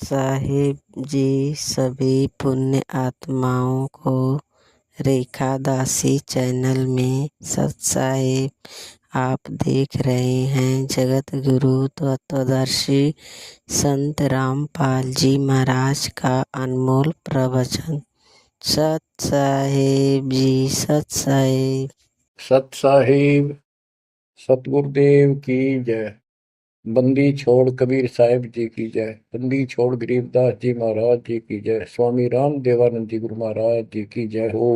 साहिब जी सभी पुण्य आत्माओं को रेखा दासी चैनल में सत साहिब आप देख रहे हैं जगत गुरु तत्वदर्शी संत रामपाल जी महाराज का अनमोल प्रवचन। सत साहिब जी, सत साहिब। सत साहिब सतगुरुदेव की जय। बंदी छोड़ कबीर साहिब जी की जय। बंदी छोड़ गरीबदास जी महाराज जी की जय। स्वामी राम देवानंद जी गुरु महाराज जी की जय हो।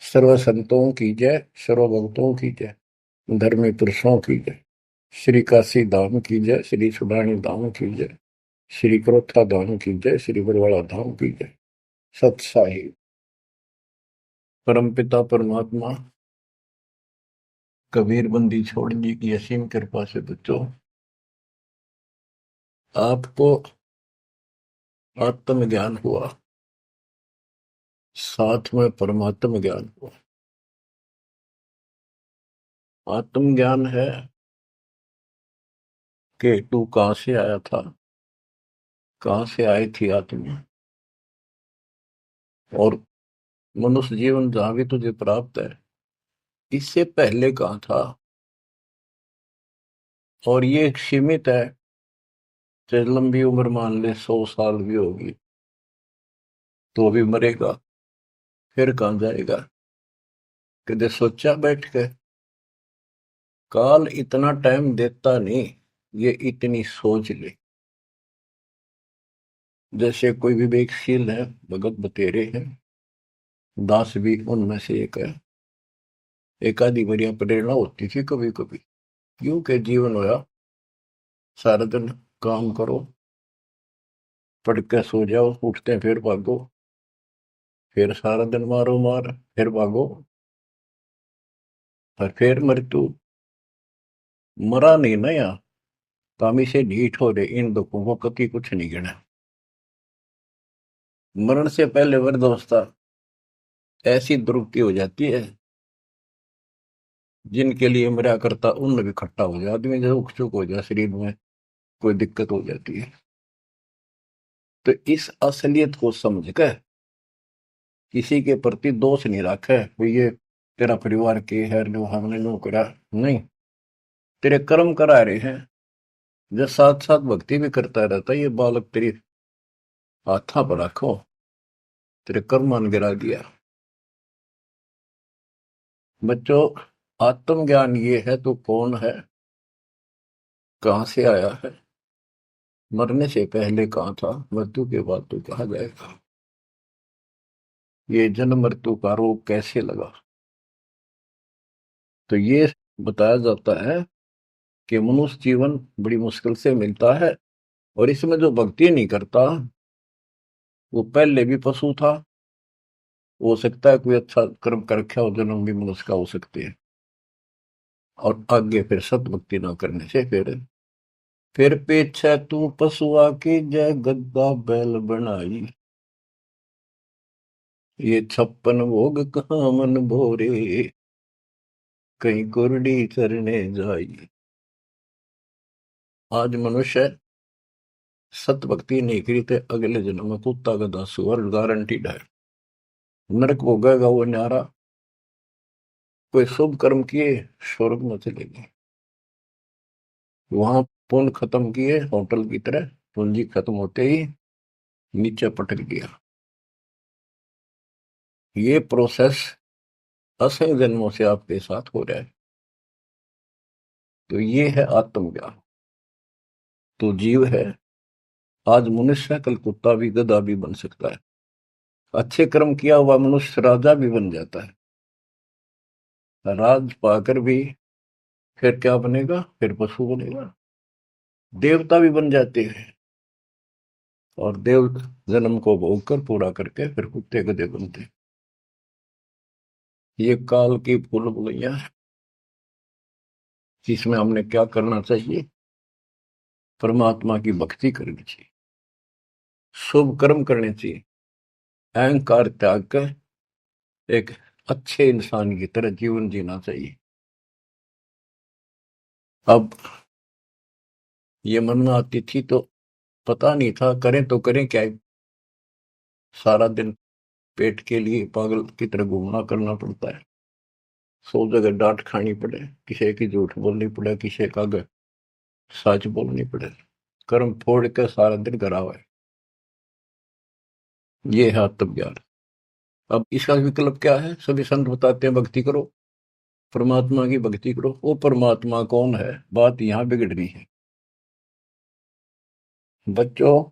सर्व संतों की जय, सर्व भक्तों की जय, धर्मी पुरुषों की जय। श्री काशी धाम की जय, श्री सुडानी धाम की जय, श्री क्रोथा धाम की जय, श्री बरवाड़ा धाम की जय। सत साहिब। परमपिता परमात्मा कबीर बंदी छोड़ जी की असीम कृपा से बच्चों आपको आत्म ज्ञान हुआ, साथ में परमात्म ज्ञान हुआ। आत्म ज्ञान है कि तू कहां से आया था, कहां से आई थी आत्मा, और मनुष्य जीवन जहां भी तुझे प्राप्त है इससे पहले कहां था। और ये एक सीमित है, चाहे लंबी उम्र मान ले 100 साल भी होगी तो भी मरेगा, फिर कहां जाएगा। कदे सोचा बैठ के, काल इतना टाइम देता नहीं, ये इतनी सोच ले। जैसे कोई विवेकशील है, भगत बतेरे हैं, दास भी उनमें से एक है। एक आधी बढ़िया प्रेरणा होती थी कभी कभी, क्यों के जीवन होया सारा दिन काम करो, पढ़ के सो जाओ, उठते फिर भागो, फिर सारा दिन मारो मार, फिर भागो, और फिर मृत्यु। मरा नहीं ना यहाँ, कामी से ढीठ हो रहे, इन दुखों को कभी कुछ नहीं गिना। मरण से पहले वृद्धावस्था ऐसी दुर्गति हो जाती है, जिनके लिए मरा करता उन भी खट्टा हो जाए, आदमी जैसे उख चुक हो जाए, शरीर में कोई दिक्कत हो जाती है। तो इस असलियत को समझ कर किसी के प्रति दोष नहीं रखे, ये तेरा परिवार के है, जो हमने नो करा नहीं, तेरे कर्म करा रहे हैं। जो साथ साथ भक्ति भी करता रहता, ये बालक तेरी हाथा पर रखो, तेरे कर्म मान गिरा दिया। बच्चों, आत्मज्ञान ये है तो कौन है, कहां से आया है, मरने से पहले कहां था, मृत्यु के बाद तो कहा जाएगा, ये जन्म मृत्यु का रोग कैसे लगा। तो ये बताया जाता है कि मनुष्य जीवन बड़ी मुश्किल से मिलता है, और इसमें जो भक्ति नहीं करता वो पहले भी पशु था। हो सकता है कोई अच्छा कर्म कर रखा हो, जन्म भी मनुष्य का हो सकते हैं, और आगे फिर सतभक्ति न करने से फिर पीछे तू पशुआ की जय गद्दा बैल बनाई, ये 56 भोग कहाँ मन भोरे, कहीं कुरडी चरने जाई। आज मनुष्य सत भक्ति नहीं करी तो अगले जन्म में कुत्ता गधा सुअर गारंटीड है, नरक भोगेगा वो न्यारा। कोई शुभ कर्म किए स्वर्ग में चले गए, वहां पुण्य खत्म किए होटल की तरह, पूंजी खत्म होते ही नीचे पटक गया। ये प्रोसेस असंख्य जन्मों से आपके साथ हो रहा है। तो ये है आत्मज्ञान। तो जीव है, आज मनुष्य कल कुत्ता भी गधा भी बन सकता है। अच्छे कर्म किया हुआ मनुष्य राजा भी बन जाता है, राज पाकर भी फिर क्या बनेगा, फिर पशु बनेगा, देवता भी बन जाते हैं, और देव जन्म को भोग कर पूरा करके फिर कुत्ते गधे बनते हैं। ये काल की भूल भुलैया है, जिसमें हमने क्या करना चाहिए, परमात्मा की भक्ति करनी चाहिए, शुभ कर्म करने चाहिए, अहंकार त्याग कर एक अच्छे इंसान की तरह जीवन जीना चाहिए। अब ये मन में आती थी तो पता नहीं था करें तो करें क्या। सारा दिन पेट के लिए पागल की तरह घूमना करना पड़ता है। 100 जगह डांट खानी पड़े, किसी की झूठ बोलनी पड़े, किसी का सच बोलनी पड़े। कर्म फोड़ के सारा दिन करा हुआ है। ये है आत्मज्ञान। अब इसका विकल्प क्या है? सभी संत बताते हैं भक्ति करो, परमात्मा की भक्ति करो। वो परमात्मा कौन है, बात यहां बिगड़ रही है बच्चों।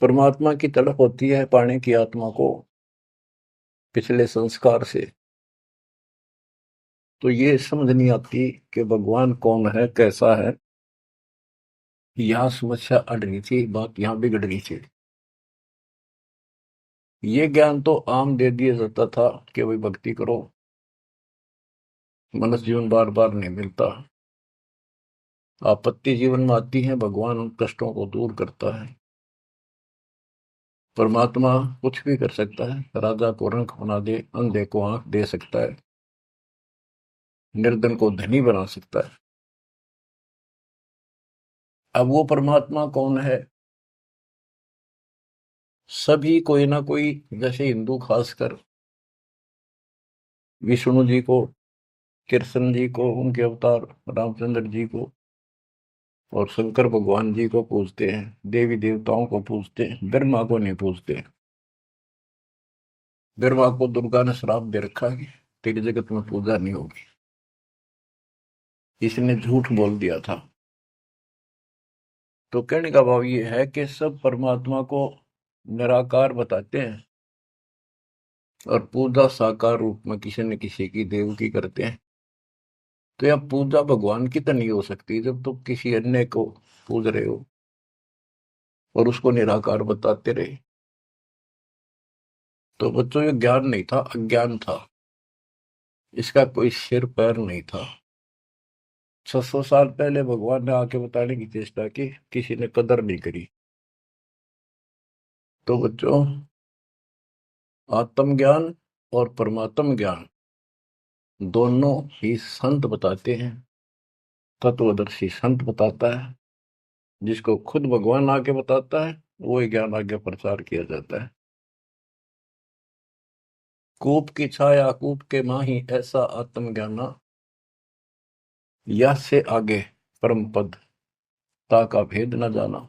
परमात्मा की तड़प होती है पाने की आत्मा को पिछले संस्कार से। तो ये समझ नहीं आती कि भगवान कौन है, कैसा है। यहां समस्या अड़ रही थी, बात यहां बिगड़ रही थी। ये ज्ञान तो आम दे दिया जाता था कि भाई भक्ति करो। मनुष्य जीवन बार बार नहीं मिलता, आपत्ति जीवन में आती है, भगवान उन कष्टों को दूर करता है। परमात्मा कुछ भी कर सकता है, राजा को रंक बना दे, अंधे को आंख दे सकता है, निर्धन को धनी बना सकता है। अब वो परमात्मा कौन है? सभी कोई ना कोई, जैसे हिंदू खासकर विष्णु जी को, कृष्ण जी को, उनके अवतार रामचंद्र जी को और शंकर भगवान जी को पूजते हैं, देवी देवताओं को पूजते हैं, ब्रह्मा को नहीं पूजते। ब्रह्मा को दुर्गा ने श्राप दे रखा है कि तेरी जगत में पूजा नहीं होगी, इसने झूठ बोल दिया था। तो कहने का भाव ये है कि सब परमात्मा को निराकार बताते हैं और पूजा साकार रूप में किसी न किसी की देव की करते हैं। तो यह पूजा भगवान की तो नहीं हो सकती जब तुम किसी अन्य को पूज रहे हो और उसको निराकार बताते रहे। तो बच्चों ये ज्ञान नहीं था, अज्ञान था। इसका कोई सिर पैर नहीं था। 600 साल पहले भगवान ने आके बताने की चेष्टा की, किसी ने कदर नहीं करी। तो बच्चों, आत्मज्ञान और परमात्म ज्ञान दोनों ही संत बताते हैं। तत्वदर्शी संत बताता है, जिसको खुद भगवान आके बताता है वो ज्ञान आगे प्रचार किया जाता है। कूप की छाया कूप के माही, ऐसा आत्मज्ञाना, यह से आगे परम पद ता का भेद न जाना।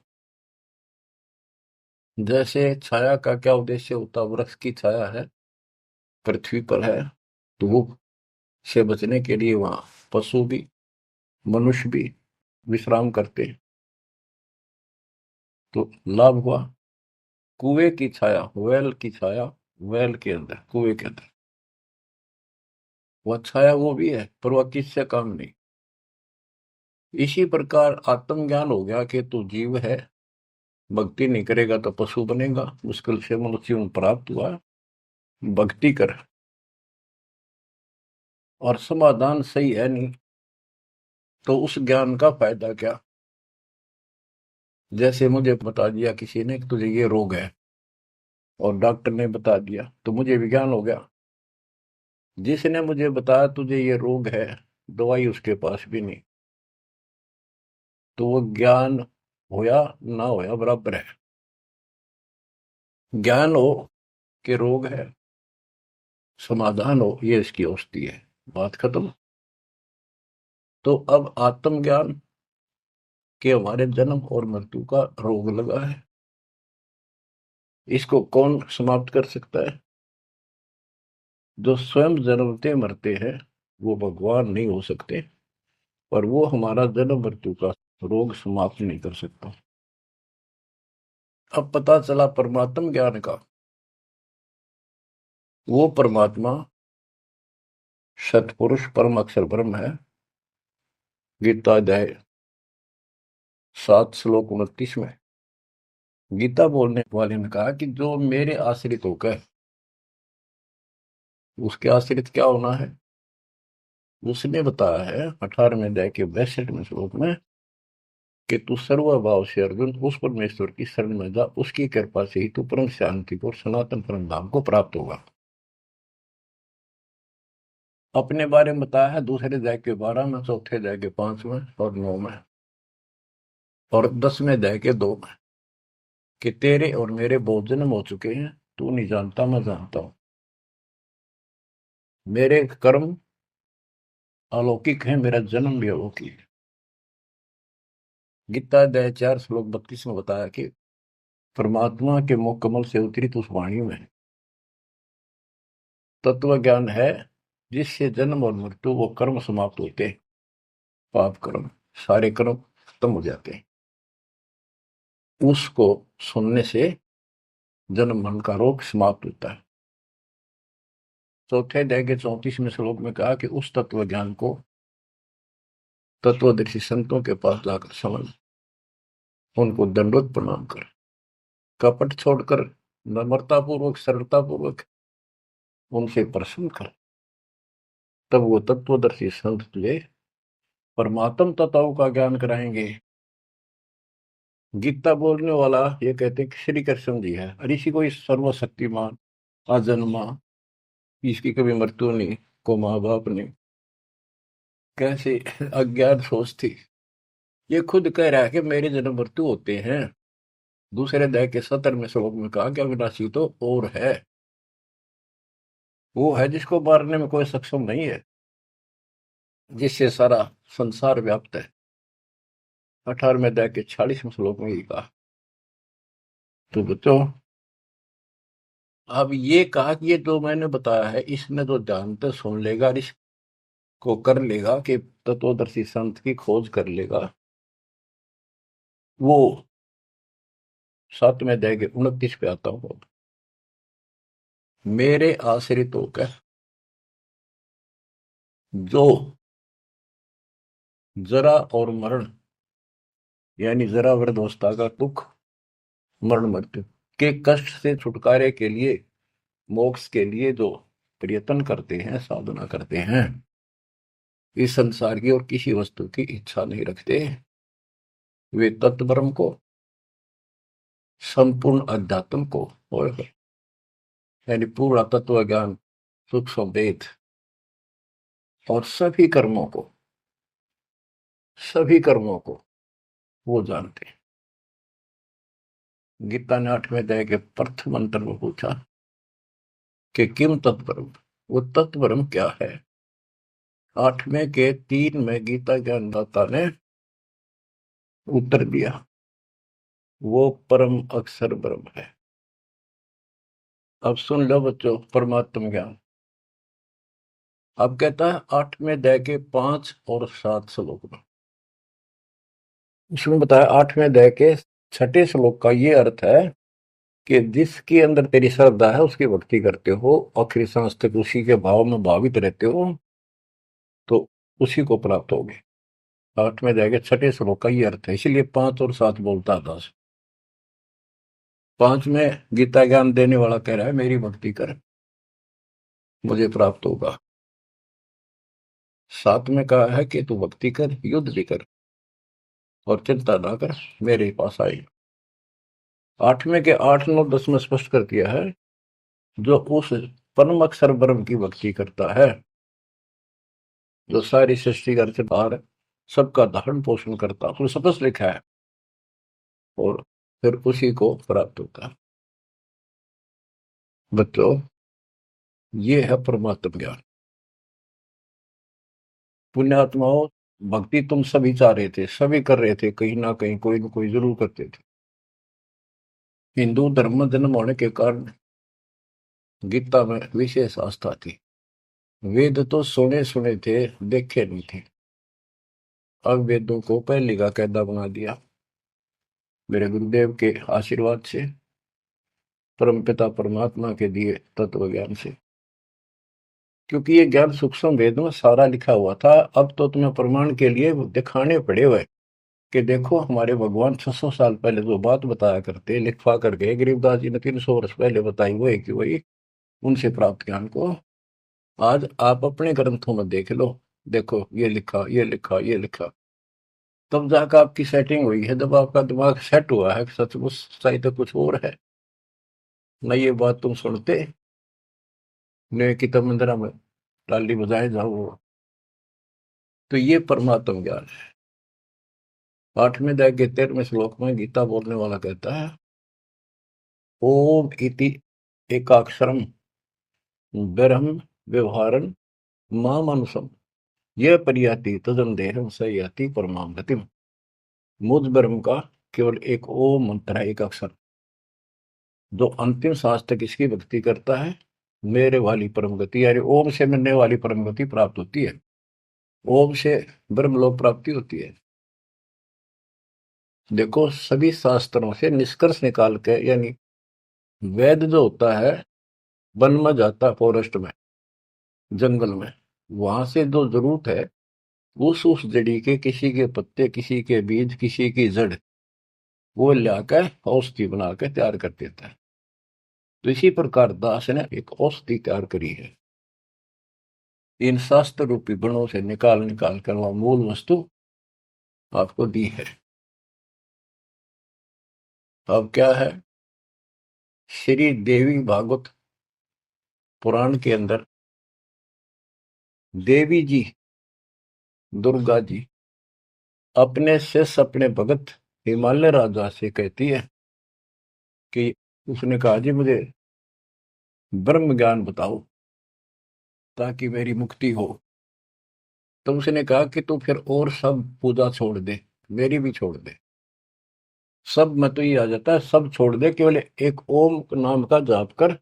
जैसे छाया का क्या उद्देश्य होता, वृक्ष की छाया है, पृथ्वी पर है, धूप से बचने के लिए वहां पशु भी मनुष्य भी विश्राम करते हैं। तो लाभ हुआ। कुएं की छाया, वेल की छाया, वेल के अंदर, कुएं के अंदर वह छाया वो भी है, पर वह किससे काम नहीं। इसी प्रकार आत्मज्ञान हो गया कि तू जीव है, भक्ति नहीं करेगा तो पशु बनेगा, मुश्किल से मनुष्य जीवन प्राप्त हुआ, भक्ति कर। और समाधान सही है नहीं तो उस ज्ञान का फायदा क्या? जैसे मुझे बता दिया किसी ने कि तुझे ये रोग है और डॉक्टर ने बता दिया तो मुझे विज्ञान हो गया। जिसने मुझे बताया तुझे ये रोग है, दवाई उसके पास भी नहीं, तो वो ज्ञान होया ना होया बराबर है। ज्ञान हो कि रोग है, समाधान हो ये इसकी औषधि है, बात खत्म। तो अब आत्मज्ञान के हमारे जन्म और मृत्यु का रोग लगा है, इसको कौन समाप्त कर सकता है? जो स्वयं जन्मते मरते हैं वो भगवान नहीं हो सकते, पर वो हमारा जन्म मृत्यु का रोग समाप्त नहीं कर सकता। अब पता चला परमात्म ज्ञान का, वो परमात्मा सतपुरुष परम अक्षर ब्रह्म है। गीता अध्याय 7 श्लोक 29 में गीता बोलने वाले ने कहा कि जो मेरे आश्रित होकर, उसके आश्रित क्या होना है? उसने बताया है 18वें अध्याय के 62वें श्लोक में कि तू सर्वभाव से अर्जुन उस परमेश्वर की शरण में जा, उसकी कृपा से ही तू परम शांति को, सनातन परम धाम को प्राप्त होगा। अपने बारे में बताया है दूसरे अध्याय के 12 में, चौथे अध्याय के 5 में और 9 में, और 10वें अध्याय के 2 में, कि तेरे और मेरे बहुत जन्म हो चुके हैं, तू नहीं जानता, मैं जानता हूं। मेरे कर्म अलौकिक है, मेरा जन्म भी अलौकिक है। गीता अध्याय 4 श्लोक 32 में बताया कि परमात्मा के मुख कमल से उतरित उस वाणी में तत्व ज्ञान है, जिससे जन्म और मृत्यु वो कर्म समाप्त होते हैं। पाप कर्म, सारे कर्म खत्म हो जाते हैं। उसको सुनने से जन्म मरण का रोग समाप्त होता है। चौथे अध्याय के 34वें श्लोक में कहा कि उस तत्व ज्ञान को तत्वदर्शी संतों के पास जाकर समझ, उनको दंडवत प्रणाम कर, कपट छोड़कर नम्रता पूर्वक, सरलता पूर्वक उनसे प्रश्न कर, तब वो तत्वदर्शी संत तुझे परमात्म तत्वों का ज्ञान कराएंगे। गीता बोलने वाला ये कहते हैं कि श्री कृष्ण जी है, और इसी को इस सर्वशक्तिमान, अजन्मा, इसकी कभी मृत्यु नहीं, को माँ बाप नहीं, कैसे अज्ञान सोच थी। ये खुद कह रहा है कि मेरे जन्म मृत्यु होते हैं। दूसरे अध्याय के 17वें श्लोक में कहा कि अविनाशी तो और है, वो है जिसको मारने में कोई सक्षम नहीं है, जिससे सारा संसार व्याप्त है। 18वें अध्याय के 46वें श्लोक में ये कहा। तो बच्चों, अब ये कहा कि ये जो मैंने बताया है, इसमें जो जानते सुन लेगा, इसको कर लेगा, कि तत्वदर्शी संत की खोज कर लेगा, वो 7वें अध्याय के 29 पे आता हूं। मेरे आश्रित होकर जो जरा और मरण, यानी जरा वृद्धावस्था का दुख, मरण मृत्यु के कष्ट से छुटकारे के लिए, मोक्ष के लिए जो प्रयत्न करते हैं, साधना करते हैं, इस संसार की और किसी वस्तु की इच्छा नहीं रखते, वे तत्ब्रह्म को, संपूर्ण अध्यात्म को, और यानी पूरा तत्व ज्ञान, सूक्ष्म वेद और सभी कर्मों को वो जानते हैं। गीता ने 8वें अध्याय के प्रथम मंत्र में पूछा कि किम तत्ब्रह्म, वो तत्ब्रह्म क्या है। 8वें के 3 में गीता ज्ञानदाता ने उत्तर दिया, वो परम अक्षर ब्रह्म है। अब सुन लो बच्चों, परमात्म ज्ञान अब कहता है 8वें अध्याय के 5 और 7 श्लोक में। इसमें बताया 8वें अध्याय के 6ठे श्लोक का ये अर्थ है कि जिसके अंदर तेरी श्रद्धा है, उसकी भक्ति करते हो, आखिरी सांस तक उसी के भाव में भावित रहते हो, तो उसी को प्राप्त होगे। 8वें अध्याय के 6ठे श्लोक का ये अर्थ है, इसलिए 5 और 7 बोलता था। 5 में गीता ज्ञान देने वाला कह रहा है मेरी भक्ति कर, मुझे प्राप्त होगा। 7 में कहा है कि तू भक्ति कर, युद्ध भी कर, और चिंता ना कर, मेरे पास आई। 8वें के 8, 9, 10 में स्पष्ट कर दिया है, जो उस परम अक्षर ब्रह्म की भक्ति करता है, जो सारी सृष्टि का रचनहार है, सबका धारण पोषण करता है, स्पष्ट लिखा है, और फिर उसी को प्राप्त होता है। बच्चों, ये है परमात्म ज्ञान। पुण्यात्माओं, भक्ति तुम सभी चाह रहे थे, सभी कर रहे थे, कहीं ना कहीं कोई ना कोई जरूर करते थे। हिंदू धर्म में जन्म होने के कारण गीता में विशेष आस्था थी। वेद तो सुने सुने थे, देखे नहीं थे। अब वेदों को पहले का कायदा बना दिया, मेरे गुरुदेव के आशीर्वाद से, परमपिता परमात्मा के दिए तत्व ज्ञान से। क्योंकि ये ज्ञान सूक्ष्म वेद में सारा लिखा हुआ था। अब तो तुम्हें प्रमाण के लिए दिखाने पड़े हुए कि देखो, हमारे भगवान 600 साल पहले जो बात बताया करते, लिखवा कर गए, गरीबदास जी ने 300 वर्ष पहले बताई, वो कि वही उनसे प्राप्त ज्ञान को आज आप अपने ग्रंथों में देख लो। देखो, ये लिखा, ये लिखा, ये लिखा। तब जाकर आपकी सेटिंग हुई है, जब आपका दिमाग सेट हुआ है, सचमुच सही तो कुछ और है न। ये बात तुम सुनते न किताब मंदिरा में ताली बजाए जाओ वो। तो ये परमात्म ज्ञान है। 8वें अध्याय के 13वें श्लोक में गीता बोलने वाला कहता है, ओम इति एकाक्षरम ब्रह्म व्यवहारन मामनुषम यह परियाति तदम देहम स याति परमाम गतिम। मुझ ब्रह्म का केवल एक ओम मंत्र है, एक अक्षर, जो अंतिम सांस तक इसकी भक्ति करता है, मेरे वाली परम गति, यानी ओम से मिलने वाली परम गति प्राप्त होती है। ओम से ब्रह्मलोक प्राप्ति होती है। देखो, सभी शास्त्रों से निष्कर्ष निकाल के, यानी वेद जो होता है वन में जाता है, फॉरेस्ट में, जंगल में, वहां से जो जरूरत है उस जड़ी के, किसी के पत्ते, किसी के बीज, किसी की जड़, वो लाकर औषधि बना के तैयार कर देता है। तो इसी प्रकार दास ने एक औषधि तैयार करी है, इन शास्त्र रूपी गुणों से निकाल निकाल कर वह मूल वस्तु आपको दी है। अब क्या है, श्री देवी भागवत पुराण के अंदर देवी जी, दुर्गा जी, अपने शिष्य, अपने भगत हिमालय राजा से कहती है कि, उसने कहा जी मुझे ब्रह्म ज्ञान बताओ ताकि मेरी मुक्ति हो। तो उसने कहा कि तू फिर और सब पूजा छोड़ दे, मेरी भी छोड़ दे, सब में तो ये आ जाता है, सब छोड़ दे, केवल एक ओम नाम का जाप कर,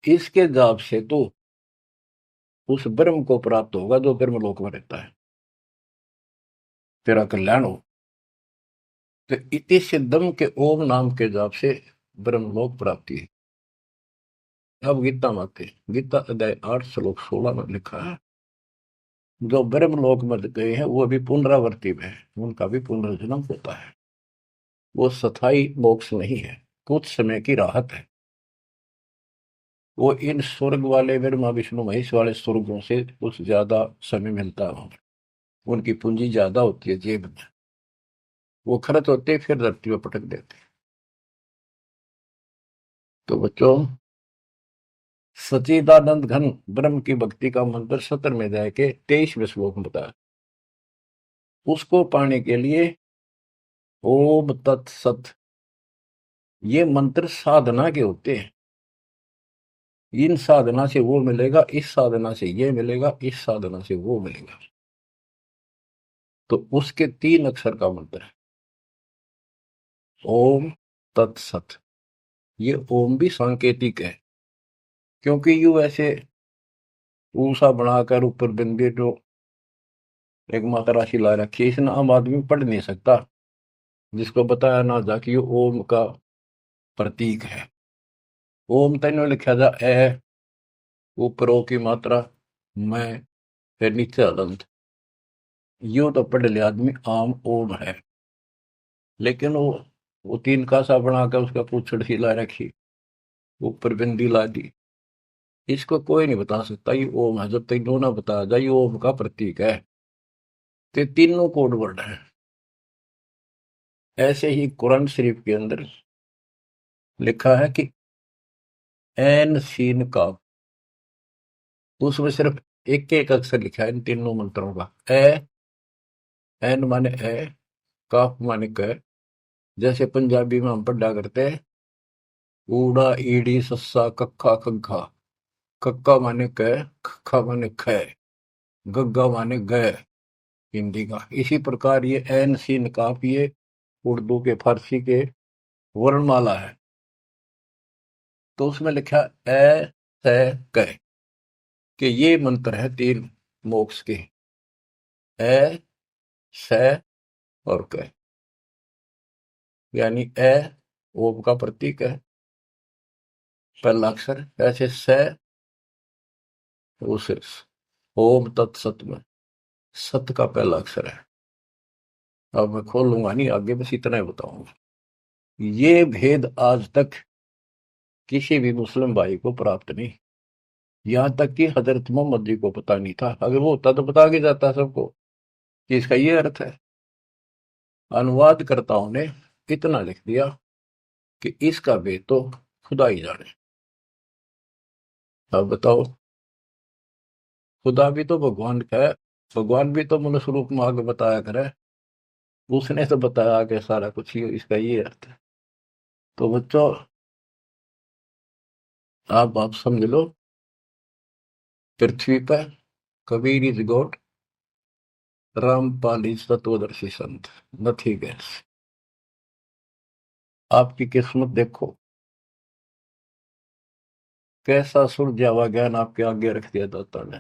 इसके जाप से तो उस ब्रह्म को प्राप्त होगा जो ब्रह्म लोक में रहता है, तेरा कल्याण हो। तो इति सिद्धम के ओम नाम के जाप से ब्रह्मलोक प्राप्ति है। अब गीता माते, गीता अध्याय 8 श्लोक 16 में लिखा है, जो ब्रह्मलोक में गए हैं वो अभी पुनरावर्ती में है, उनका भी पुनर्जन्म होता है। वो स्थायी मोक्ष नहीं है, कुछ समय की राहत है। वो इन स्वर्ग वाले ब्रह्मा विष्णु महेश वाले स्वर्गों से कुछ ज्यादा समय मिलता है, उनकी पूंजी ज्यादा होती है जेब में, वो खर्च होते फिर धरती में पटक देते। तो बच्चों, सच्चिदानंद घन ब्रह्म की भक्ति का मंत्र 17वें अध्याय के 23वें श्लोक में बताया। उसको पाने के लिए ओम तत्सत, ये मंत्र साधना के होते हैं। इन साधना से वो मिलेगा, इस साधना से ये मिलेगा, इस साधना से वो मिलेगा। तो उसके 3 अक्षर का मंत्र है ओम तत्सत। ये ओम भी सांकेतिक है, क्योंकि यू ऐसे ऊषा बनाकर ऊपर बिंदी जो एक माता राशि ला रखी है, इसने आम आदमी पढ़ नहीं सकता, जिसको बताया ना जा कि ये ओम का प्रतीक है। ओम तेनो लिखा जा ए, ऊपर ओ की मात्रा, मैं, फिर नीचे अनंत। यूं तो पढ़ लिया आदमी आम ओम है, लेकिन वो 3 कासा बनाकर उसका पूछड़ हिला रखी, ऊपर बिंदी ला दी, इसको कोई नहीं बता सकता ये ओम है, जब तक दो ना बताया जाए ये ओम का प्रतीक है। तो तीनों कोड वर्ड है। ऐसे ही कुरान शरीफ के अंदर लिखा है कि एन सीन का, उसमें सिर्फ एक एक अक्षर लिखा है इन तीनों मंत्रों का। एन माने ए, काफ माने क, जैसे पंजाबी में हम पढ़ा करते हैं ऊड़ा ईड़ी सस्सा कक्का खग्गा, कक्का माने क, खक्का माने ख, गग्गा माने ग, हिंदी का। इसी प्रकार ये एन सीन काफ, ये उर्दू के, फारसी के वर्णमाला है। तो उसमें लिखा ए से क, कि ये मंत्र है 3 मोक्ष के, ए से और क, यानी ए ओम का प्रतीक है, पहला अक्षर, ऐसे से उस ओम तत्सत में सत का पहला अक्षर है। अब मैं खोलूंगा नहीं आगे, बस इतना ही बताऊंगा। ये भेद आज तक किसी भी मुस्लिम भाई को प्राप्त नहीं, यहां तक कि हजरत मोहम्मद जी को पता नहीं था। अगर वो होता तो बता के जाता सबको कि इसका ये अर्थ है। अनुवादकर्ताओं ने इतना लिख दिया कि इसका भेद तो खुदा ही जाने। अब बताओ, खुदा भी तो भगवान का है, भगवान भी तो मनुष्य रूप में आगे बताया करे, उसने तो बताया कि सारा कुछ ही इसका ये अर्थ है। तो बच्चों आप समझ लो, पृथ्वी पर Kabir is God, Rampal is तत्वदर्शी संत, नथिंग एल्स। आपकी किस्मत देखो, कैसा सुलझा हुआ ज्ञान आपके आगे रख दिया दाता ने।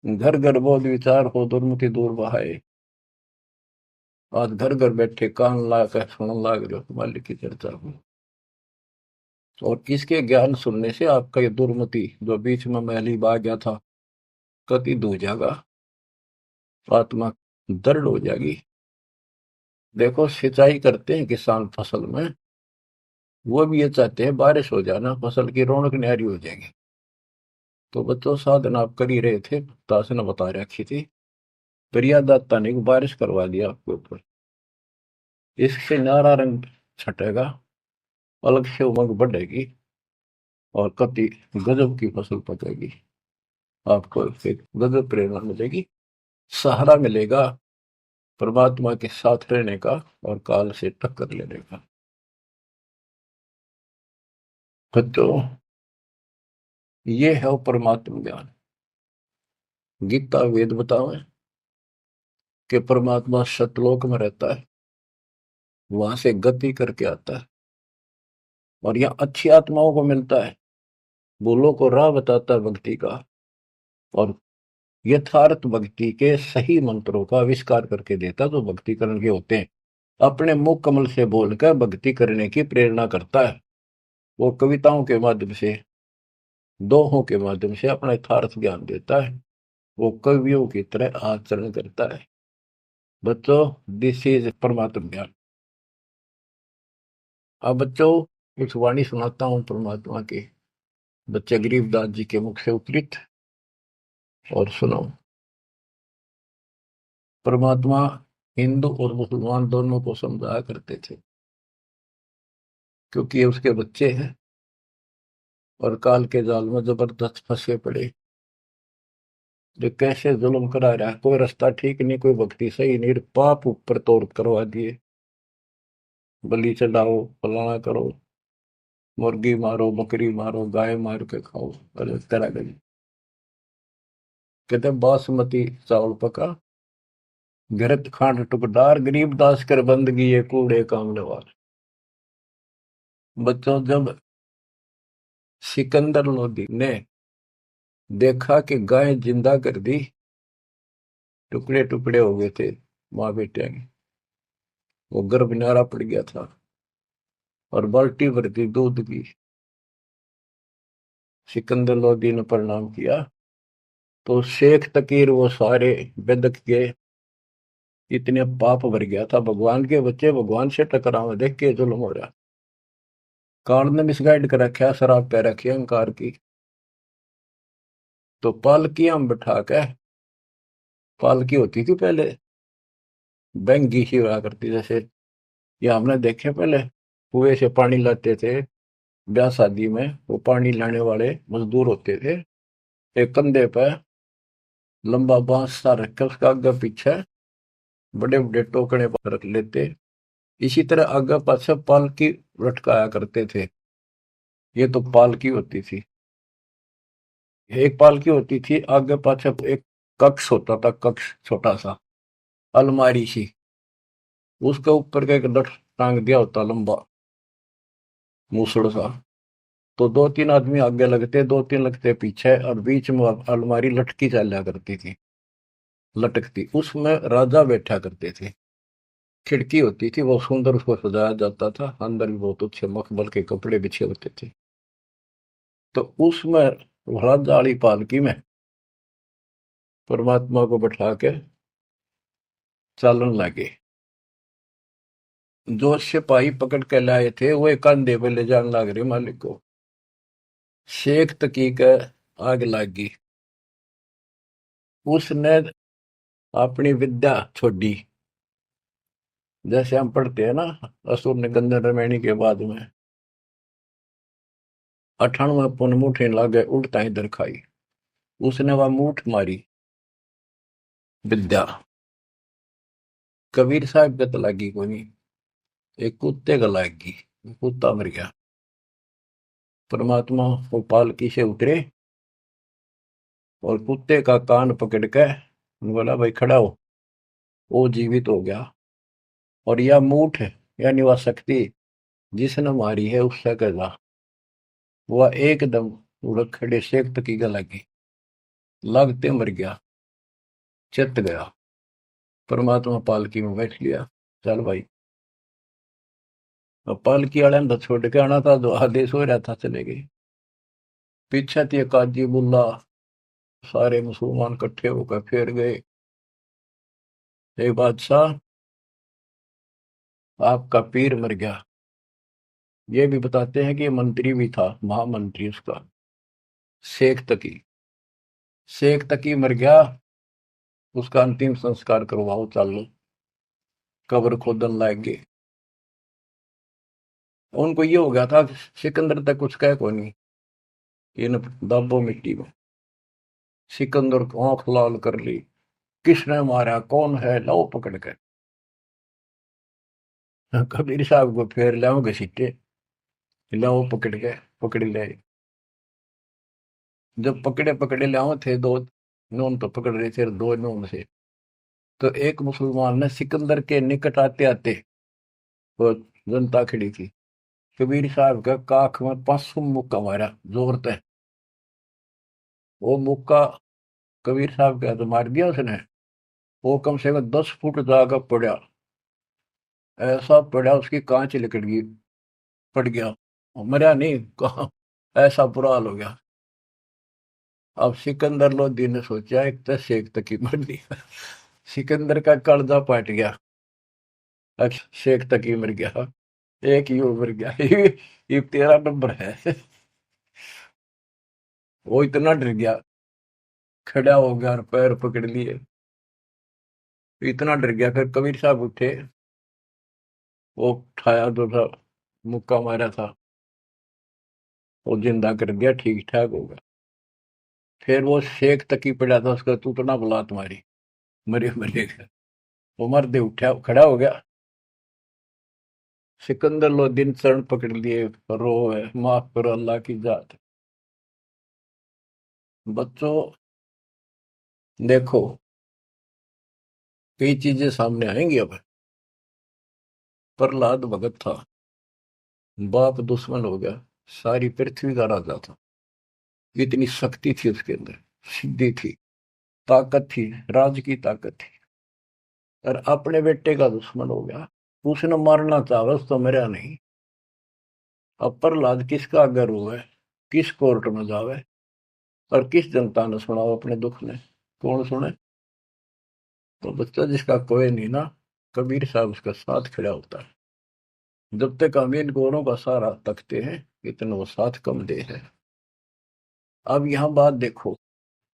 घर घर बोध विचार हो, दुर्मति दूर बहाए। आज घर घर बैठे कान ला कर सुनने लग रहे हो मालिक की चर्चा को, और इसके ज्ञान सुनने से आपका ये दुर्मति जो बीच में मैली बहा गया था, कति धो जाएगा, आत्मा दृढ़ हो जाएगी। देखो सिंचाई करते हैं किसान फसल में, वो भी ये चाहते हैं बारिश हो जाना, फसल की रौनक न्यारी हो जाएगी। तो बच्चों साधन आप कर ही रहे थे, दास ने बता रखी थी, प्रियादाता ने बारिश करवा दिया आपके ऊपर, इससे नारा रंग छटेगा, अलग से उमंग बढ़ेगी, और कति गजब की फसल पकेगी। आपको एक गजब प्रेरणा मिलेगी, सहारा मिलेगा परमात्मा के साथ रहने का और काल से टक्कर लेने का। बच्चों ये है वो परमात्मा ज्ञान। गीता वेद बतावे कि परमात्मा सतलोक में रहता है, वहां से गति करके आता है, और यहाँ अच्छी आत्माओं को मिलता है, बोलो को राह बताता है भक्ति का, और यथार्थ भक्ति के सही मंत्रों का आविष्कार करके देता, जो भक्ति करने के होते हैं। अपने मुख कमल से बोलकर भक्ति करने की प्रेरणा करता है, वो कविताओं के माध्यम से, दोहों के माध्यम से अपना यथार्थ ज्ञान देता है, वो कवियों की तरह आचरण करता है। बच्चों दिस इज परमात्मा ज्ञान। अब बच्चों कुछ वाणी सुनाता हूं परमात्मा की, बच्चे गरीबदास जी के मुख से उद्धृत, और सुनो। परमात्मा हिंदू और मुसलमान दोनों को समझाया करते थे, क्योंकि ये उसके बच्चे हैं और काल के जाल में जबरदस्त फंसे पड़े। जो कैसे जुल्म करा रहा है, कोई रास्ता ठीक नहीं, कोई भक्ति सही नहीं, पाप ऊपर तोड़ करवा दिए, बलि चढ़ाओ, फलाना करो, मुर्गी मारो, बकरी मारो, गाय मार के खाओ, अलग तरह का। कहते बासमती चावल पका, घरत खांड टुकडार, गरीब दास कर बंदगी ये कूड़े कांगने वाले। बच्चों जब सिकंदर लोधी ने देखा कि गाय जिंदा कर दी, टुकड़े टुकड़े हो गए थे माँ बेटे के, वो गर्भ नारा पड़ गया था, और बाल्टी भर दी दूध की। सिकंदर लोधी ने प्रणाम किया, तो शेख तकीर वो सारे बेदक के, इतने पाप भर गया था, भगवान के बच्चे भगवान से टकराव, देख के जुल्म हो रहा। काल ने मिसगाइड कर रखा, शराब पे रखी अहंकार की। तो पालकियां में बिठा के, पालकी होती थी पहले बैंगी सी हुआ करती, जैसे ये हमने देखे पहले, कुएं से पानी लाते थे ब्याह शादी में, वो पानी लाने वाले मजदूर होते थे, एक कंधे पे लंबा बांस सा रख के उसका आगे पीछे बड़े बड़े टोकरे पर रख लेते, इसी तरह आगे पाछे पालकी लटकाया करते थे। ये तो पालकी होती थी। एक पालकी होती थी, आगे पाछे एक कक्ष होता था, कक्ष छोटा सा अलमारी सी, उसके ऊपर का एक लठ टांग दिया होता लंबा मूसड़ सा। तो दो तीन आदमी आगे लगते, दो तीन लगते पीछे, और बीच में अलमारी लटकी चला करती थी, लटकती, उसमें राजा बैठा करते थे। खिड़की होती थी, वो सुंदर, उसको सजाया जाता था, अंदर भी बहुत अच्छे मखमल के कपड़े बिछे होते थे। तो उसमें राजा वाली पालकी में परमात्मा को बैठा के चालन लगे। जो सिपाही पकड़ के लाए थे वो एक कंधे पे ले जाने लग रहे मालिक को। शेख तकी का आग लगी, उसने अपनी विद्या छोड़ी। जैसे हम पढ़ते हैं ना, असुर ने गंधर्व रामायणी के बाद में 98 पुन मुठे लागे उल्टा इधर खाई। उसने वह मूठ मारी विद्या। कबीर साहब के तो लगी कोई नहीं, एक कुत्ते का लागी, कुत्ता मर गया। परमात्मा वो पालकी से उतरे और कुत्ते का कान पकड़ के बोला, भाई खड़ा हो। वो जीवित हो गया। और यह मूठ यानी वह शक्ति जिसने मारी है उससे कहा, वह एकदम उड़क खड़े शेख तकी का लगी, लगते मर गया, चित गया। परमात्मा पालकी में बैठ लिया, चल भाई। अब पालकी वाले ने तो छोड़ के आना था, जो आदेश हो रहा था चले गए। पीछे थी काजी बुल्ला, सारे मुसलमान इकट्ठे होकर फिर गए, हे बादशाह आपका पीर मर गया। ये भी बताते हैं कि ये मंत्री भी था, महामंत्री उसका, शेख तकी। शेख तकी मर गया, उसका अंतिम संस्कार करवाओ, चलो कब्र खोदन लाएंगे। उनको ये हो गया था, सिकंदर तक कुछ कह को नहीं, इन दाबो मिट्टी में। सिकंदर को आंख लाल कर ली, किसने मारा, कौन है, लाओ पकड़ के। कबीर साहब को फिर लाओ घसीटे, लाओ पकड़ के, पकड़ ले। जब पकड़े पकड़े लाओ थे दो नून तो पकड़ रहे थे, दो नून से। तो एक मुसलमान ने सिकंदर के निकट आते आते, वो जनता खड़ी थी, कबीर साहब का काख में 500 मुक्का मारा जोर से। वो मुक्का कबीर साहब का तो मार दिया उसने, वो कम से कम 10 फुट जाकर पड़ा, ऐसा पड़ा उसकी कांच निकल गई, पड़ गया, मरा नहीं कहा, ऐसा बुरा हाल हो गया। अब सिकंदर लोधी ने सोचा एक तो शेख तक ही मर लिया, सिकंदर का कलजा पाट गया, अब शेख तक ही मर गया, एक ही मर गया। ये 13 नंबर है। वो इतना डर गया, खड़ा हो गया और पैर पकड़ लिए, इतना डर गया। फिर कबीर साहब उठे, वो उठाया जो था, मुक्का मारा था, वो जिंदा कर दिया, ठीक ठाक हो गया। फिर वो शेख तकी पड़ा था, उसका तू तो ना बुला तुम्हारी, मरे मरेगा। वो मर्दे उठा, खड़ा हो गया। सिकंदर लोधी चरण पकड़ लिए, रो है, माफ करो अल्लाह की जात। बच्चों देखो, कई चीजें सामने आएंगी अब। प्रहलाद भगत था, बाप दुश्मन हो गया, सारी पृथ्वी का राजा था, इतनी शक्ति थी उसके अंदर, सिद्धि थी, ताकत थी, राज की ताकत थी, और अपने बेटे का दुश्मन हो गया। उसने मारना चाहा तो मरा नहीं। अब प्रहलाद किसका अगर हुआ है, किस कोर्ट में जावे, और किस जनता ने सुनाओ अपने दुख ने, कौन सुने। तो बच्चा जिसका कोई नहीं ना, कबीर साहब उसका साथ खड़ा होता है। जब तक हम इन गोरों का सहारा तकते हैं, इतना वो साथ कम दे है। अब यहाँ बात देखो,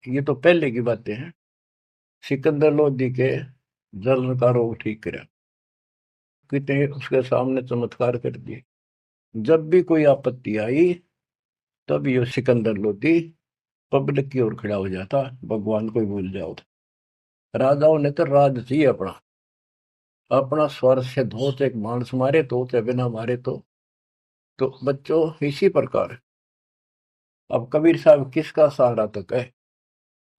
ये तो पहले की बातें हैं। सिकंदर लोधी के जलन का रोग ठीक करा, कितने उसके सामने चमत्कार कर दिए। जब भी कोई आपत्ति आई, तब ये सिकंदर लोधी पब्लिक की ओर खड़ा हो जाता, भगवान को ही भूल जाओ। राजाओं ने तो राज चाहिए अपना, अपना स्वर से धो, एक मांस मारे तो चाहे बिना मारे तो बच्चों इसी प्रकार। अब कबीर साहब किसका सहारा तक है,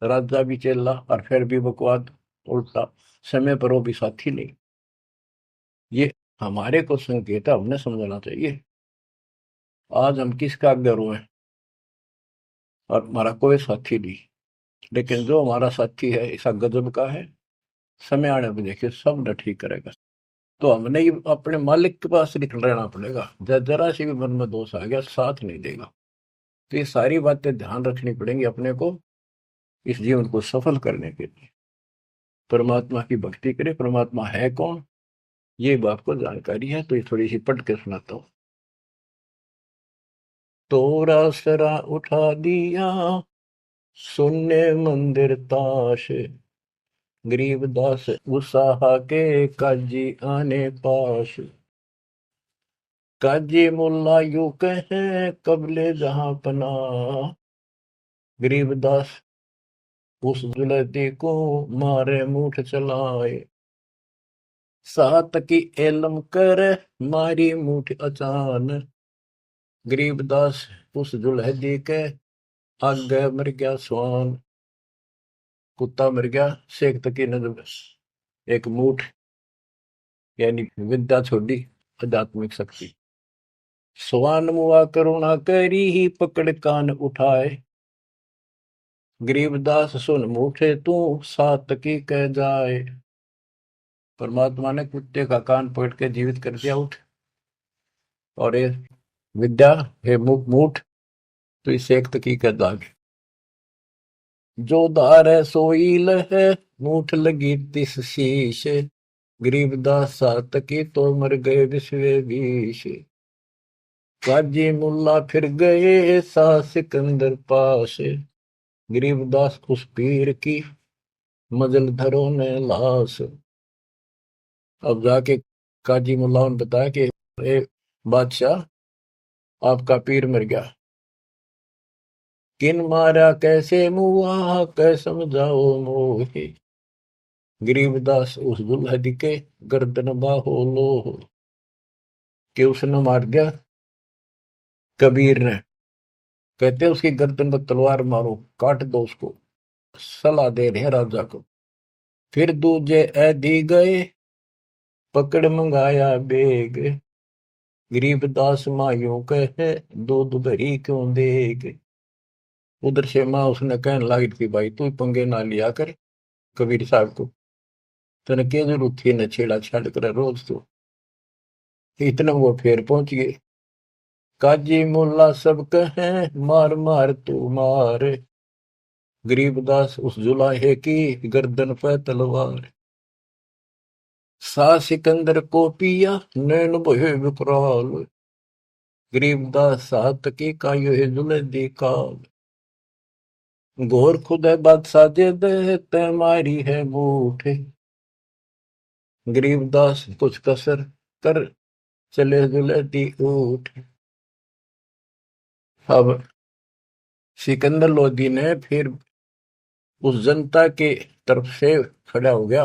राजा भी चेला और फिर भी बकवाद उल्टा, समय पर वो भी साथी नहीं। ये हमारे को संकेत है, हमने समझना चाहिए। आज हम किसका गर्व है, और हमारा कोई साथी नहीं, लेकिन जो हमारा साथी है ऐसा गजब का है, समय आने पर देखिए सब न ठीक करेगा। तो हमने ही अपने मालिक के पास निकल रहना पड़ेगा, जरा सी भी मन में दोष आ गया साथ नहीं देगा। तो ये सारी बातें ध्यान रखनी पड़ेंगी अपने को, इस जीवन को सफल करने के लिए। परमात्मा की भक्ति करें। परमात्मा है कौन, ये बात को जानकारी है, तो ये थोड़ी सी पढ़ के सुनाता हूँ। तोरा सरा उठा दिया, सुन्ने मंदिर ताश, गरीबदास उसाहा के काजी आने पाश। काजी मुल्ला यू कहे कबले जहां पना, गरीबदास उस जुलैती को मारे मूठ चलाए, सात की एलम कर मारी मूठ अचान। गरीबदास उस जुलहदी के आगे मर गया स्वान। कुत्ता मर गया शेख तकी नजर, एक मूठ यानी विद्या छोड़ी, आध्यात्मिक शक्ति। स्वान मुआ करुणा करी ही पकड़ कान उठाए, गरीबदास सुन मूठे तू सात की कह जाए। परमात्मा ने कुत्ते का कान पकड़ के जीवित कर दिया, उठ। और ये विद्या हे मूठ, तो इस एक तकी कह दागे। जो धार है सोई लहे मूठ लगी तिस शीश, गरीबदास सात की तो मर गए विश्वे बीश। काजी मुल्ला फिर गए सा सिकंदर पास, गरीबदास उस पीर की मजल धरो ने लाश। अब जाके काजी मुल्ला ने बताया कि ए बादशाह, आपका पीर मर गया। किन मारा कैसे मुआ कै समझाओ मोहे, गरीबदास उस दुल्हदी के गर्दन बाहो लो। कि उसने मार दिया कबीर ने, कहते उसकी गर्दन पर तलवार मारो, काट दो उसको, सलाह दे रहे राजा को। फिर दूजे ऐदी गए पकड़ मंगाया बेग, गरीबदास मायूं कहे दूध भरी क्यों देग। उधर से माँ उसने कहने लगी थी, भाई तू पंगे ना लिया कर कबीर साहब को, तने के जरूरत थी न छेड़ा छाड़ कर रोज। तो इतना वो फिर पहुंच गए। काजी मुल्ला सब कहे मार मार तू मार, गरीबदास उस जुलाहे की गर्दन पे तलवार। सा सिकंदर को पिया नैन बहे विकराल, गरीबदास सात की का ये जुलदी काल। घोर खुद है बादशाह दे दे तै मारी है बूठ, गरीबदास कुछ कसर कर चले जुलदी उठ। अब सिकंदर लोधी ने फिर उस जनता के तरफ से खड़ा हो गया,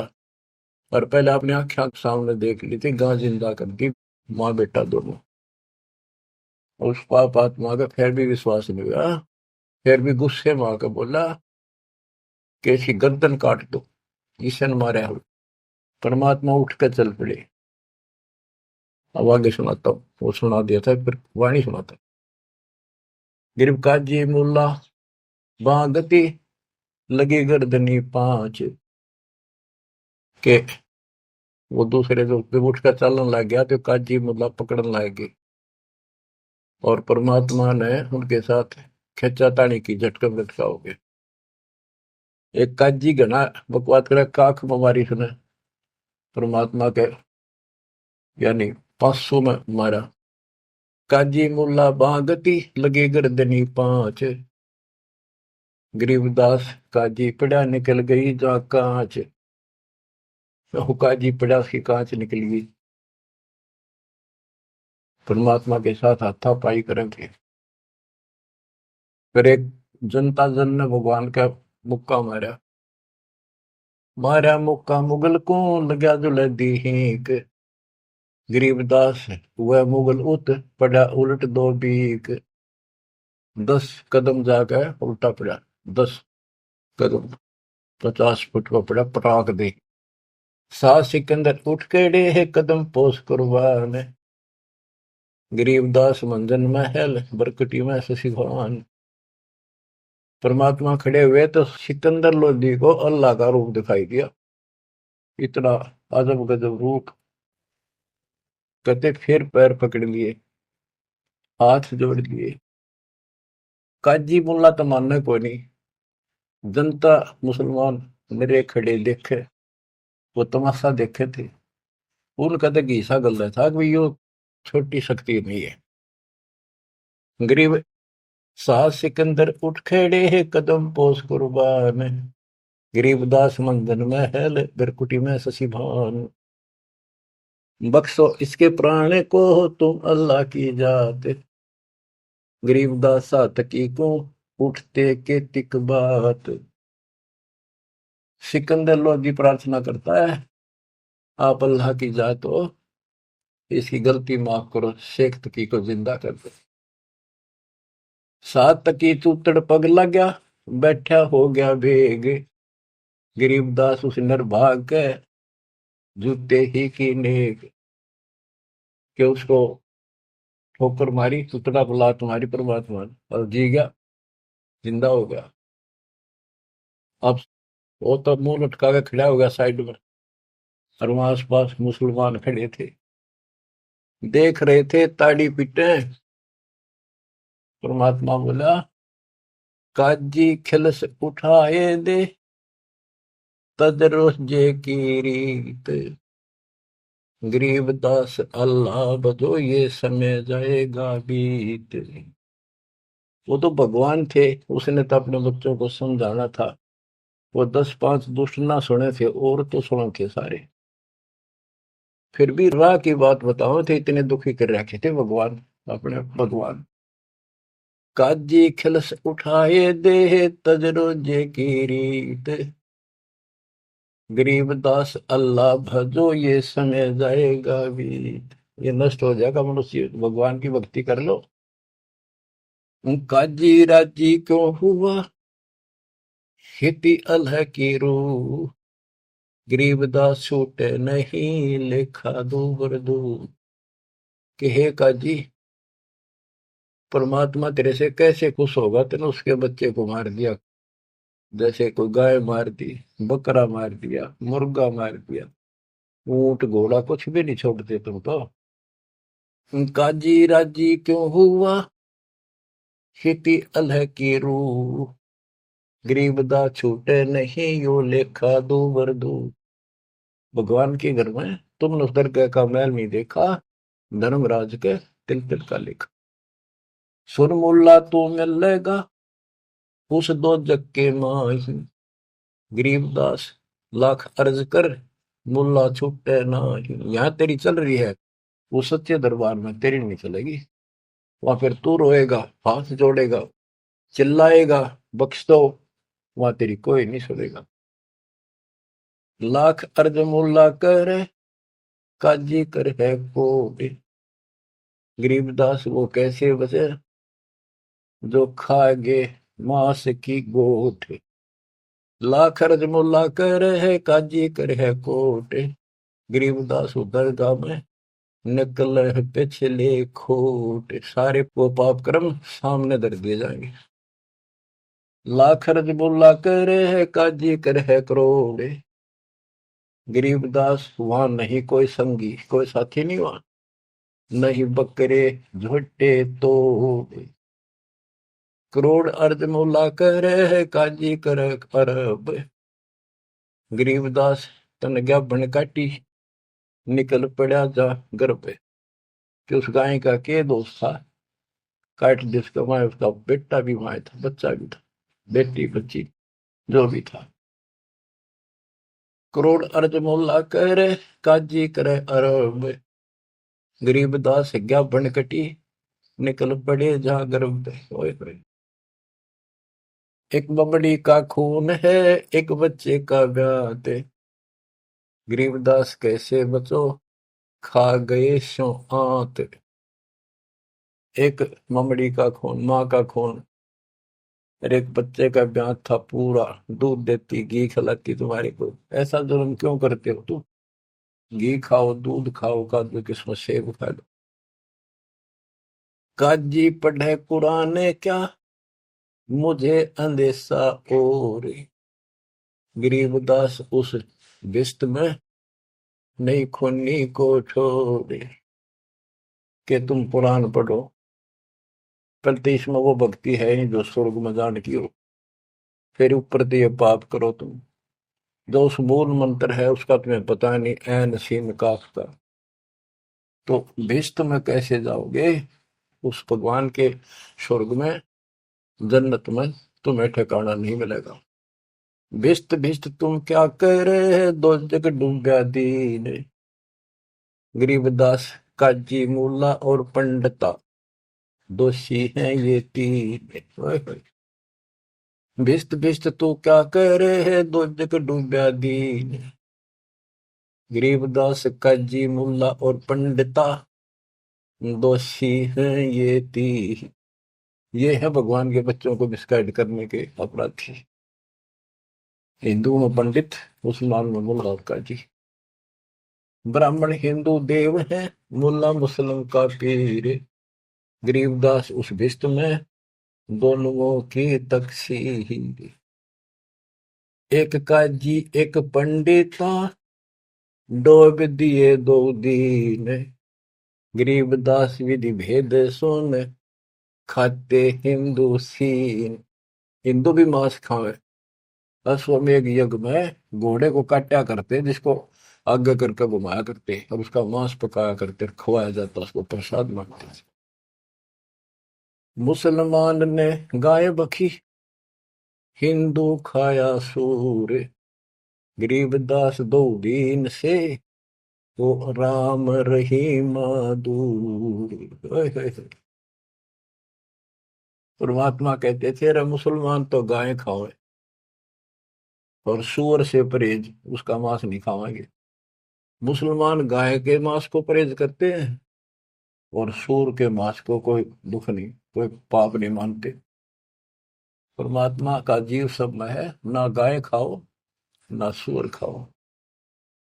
और पहले अपने आंखें सामने देख ली थी गां जिंदा कर दी, माँ बेटा दोनों। उस पाप आत्मा का फिर भी विश्वास नहीं हुआ, फिर भी गुस्से में आकर बोला कि इसकी गर्दन काट दो, ईशन मारे हो। परमात्मा उठ कर चल पड़े। अब आगे सुनाता हूँ, वो सुना दिया था फिर वाणी सुनाता। गिरब काजी मुल्ला बागती लगी गर्दनी पांच, के वो दूसरे जो उठ कर चलने लग गया तो काजी मुल्ला पकड़ने लग गए, और परमात्मा ने उनके साथ खेचा तानी की, झटका झटका हो गया। एक काजी घना बकवाद करे, काख बीमारी सुने परमात्मा के यानी 500 में मारा। काजी मुल्ला बागती लगे गर्दनी पांच, गरीबदास काजी पड़ा निकल गई जा कांच। काजी पड़ा उसकी कांच निकल गई। परमात्मा के साथ हाथापाई करेंगे। फिर एक जनता जन ने भगवान का मुक्का मारा, मारा मुक्का मुगल को लगा जुलदी हिंक, गरीबदास वह मुगल उत पड़ा उलट दो बीक। 10 कदम जाकर उल्टा पड़ा, 10 कदम 50 फुट पर पड़ा, पटाक दे। सा सिकंदर उठ केड़े है कदम पोस कुर्बान, गरीबदास मंजन महल बरकटी में शशिभान। परमात्मा खड़े हुए तो सिकंदर लोधी को अल्लाह का रूप दिखाई दिया, इतना अजब गजब रूप। कहते फिर पैर पकड़ लिए, हाथ जोड़ लिए। काजी मुल्ला तो मानने को नहीं, जनता मुसलमान मेरे खड़े देखे, वो तमाशा देखे थे। उनका तो घीसा गल था कि यो छोटी शक्ति नहीं है। गरीब साहस सिकंदर उठ खड़े है कदम पोस कुर्बान, गरीबदास मंदन महल बिरकुटी में शशिभान। बख्शो इसके प्राण को तुम अल्लाह की जात, गरीबदास सातकी को उठते के तिक बात। सिकंदर लोधी प्रार्थना करता है, आप अल्लाह की जात हो, इसकी गलती माफ करो, शेख तकी को जिंदा कर दो। सात तकी तूतड़ पग लग गया, बैठा हो गया भेग। गरीबदास उस निर्भाग के जूते ही की नेक, कि उसको ठोकर मारी, तूतड़ा बुला तुम्हारी परमात्मा, और जी गया, जिंदा हो गया। अब वो तो मुंह लटका के खड़ा हो गया साइड में, और वहां आस पास मुसलमान खड़े थे, देख रहे थे ताड़ी पीटे। परमात्मा बोला, काजी खिलस उठाए दे, तदरुस जे की रीत। गरीबदास अल्लाह बजो, ये समय जाएगा बीत। वो तो भगवान थे, उसने तो अपने बच्चों को समझाना था। वो 10-5 दुष्ट ना सुने थे, और तो सुने थे सारे। फिर भी राह की बात बताओ थे, इतने दुखी कर रखे थे भगवान, अपने भगवान। काजी खिलस उठाए दे, तजरो जे की रीत। गरीबदास अल्लाह भजो, ये समय जाएगा बीत। ये नष्ट हो जाएगा मनुष्य, भगवान की भक्ति कर लो। काजी राजी क्यों हुआ, खेती अलह की रूह। गरीबदास छूटे नहीं, लेखा दूर दूर। कि हे काजी, परमात्मा तेरे से कैसे खुश होगा, तेने उसके बच्चे को मार दिया। जैसे कोई गाय मार दी, बकरा मार दिया, मुर्गा मार दिया, ऊंट घोड़ा कुछ भी नहीं छोड़ते तुम तो। काजी राजी क्यों हुआ, खेती अलह की रूह। गरीबदा छूटे नहीं, यो लेखा दूर दूर। भगवान के घर में तुमने उस दरगाह का महल नहीं देखा, धर्मराज के तिल तिल का लेखा। सुरमुल्ला तू मिलेगा, उस दो जग के माही। गरीबदास लाख अर्ज कर, मुल्ला छूटे नाही। यहाँ तेरी चल रही है, वो सच्चे दरबार में तेरी नहीं चलेगी। वहां फिर तू रोएगा, हाथ जोड़ेगा, चिल्लाएगा, बख्श दो, वहां तेरी कोई नहीं सुनेगा। लाख अर्ज मुल्ला कर, काजी कर है कोट। गरीबदास वो कैसे बचे, जो खागे मांस की गोट। लाख अर्ज मुल्ला कर है, काजी कर है कोट। गरीबदास दरगाह में निकल है पिछले खोट। सारे वो पाप कर्म सामने धर दिए जाएंगे। लाख अर्ज मुल्ला कर है, काजी कर है करोड़। गरीबदास वहां नहीं कोई संगी, कोई साथी नहीं वहां, नहीं बकरे झोटे तो। करोड़ अर्ज मुला कर है, काजी कर अरब। गरीबदास तन गया बन काटी, निकल पड़ा जा गर्भ। कि उस गाय का के दोस्त था, काट जिसका माए, उसका बेटा भी माए था, बच्चा भी था, बेटी बच्ची जो भी था। करोड़ अर्ज मुला कर, काजी करे अरब। गरीबदास गया बन कटी, निकल पड़े जा गर्भ। एक बमड़ी का खून है, एक बच्चे का ब्याह। गरीबदास कैसे बचो, खा गए शो आंत। एक ममड़ी का खून, माँ का खून, और एक बच्चे का ब्याह था पूरा। दूध देती, घी खिलाती तुम्हारे को, ऐसा जुल्म क्यों करते हो तुम। घी खाओ, दूध खाओ, काजू किस्मत सेब खा लो। काजी पढ़े कुरान क्या, मुझे अंदेशा और। गरीबदास उस बिस्त में नहीं खूनी को छोड़े। कि तुम पुराण पढ़ो, पर इसमें वो भक्ति है नहीं जो स्वर्ग में जाने की हो। फिर ऊपर से ये पाप करो तुम, जो उस मूल मंत्र है उसका तुम्हें पता नहीं, ऐन सीन काफ का। तो भिष्ट में कैसे जाओगे, उस भगवान के स्वर्ग में, जन्नत में तुम्हें ठिकाना नहीं मिलेगा। भिष्ट भिष्ट तुम क्या कह रहे हैं, दो जग डूबा दीन। गरीबदास काजी मूला और पंडिता, दोषी हैं ये तीन। भिस्त भिस्त तू क्या करे है, दो जग डूब्या दीन। गरीबदास काजी मुल्ला और पंडिता, दोषी हैं ये तीन। ये है भगवान के बच्चों को मिसगाइड करने के अपराधी। हिंदू में पंडित, मुसलमान में मुल्ला और काजी। ब्राह्मण हिंदू देव है, मुल्ला मुस्लिम का पीर। गरीबदास उस भिस्त में, दोनों की तकसीर। एक काजी एक पंडिता, डोब दिए दो दीन। गरीबदास विधि भेद सुन, खाते हिंदू सीन। हिंदू भी मांस खावे। अश्वमेध यज्ञ में घोड़े को काटा करते, जिसको आगे करके घुमाया करते और उसका मांस पकाया करते, खवाया जाता, उसको प्रसाद मानते थे। मुसलमान ने गाय बखी, हिंदू खाया सूर। गरीबदास दो दीन से, वो राम रहीमा दूर। परमात्मा कहते थे, रे मुसलमान तो गाय खाओ और सूअर से परहेज, उसका मांस नहीं खावांगे। मुसलमान गाय के मांस को परहेज करते हैं और सूअर के मांस को कोई दुख नहीं, कोई पाप नहीं मानते। परमात्मा का जीव सब में है, ना गाय खाओ ना सूअर खाओ।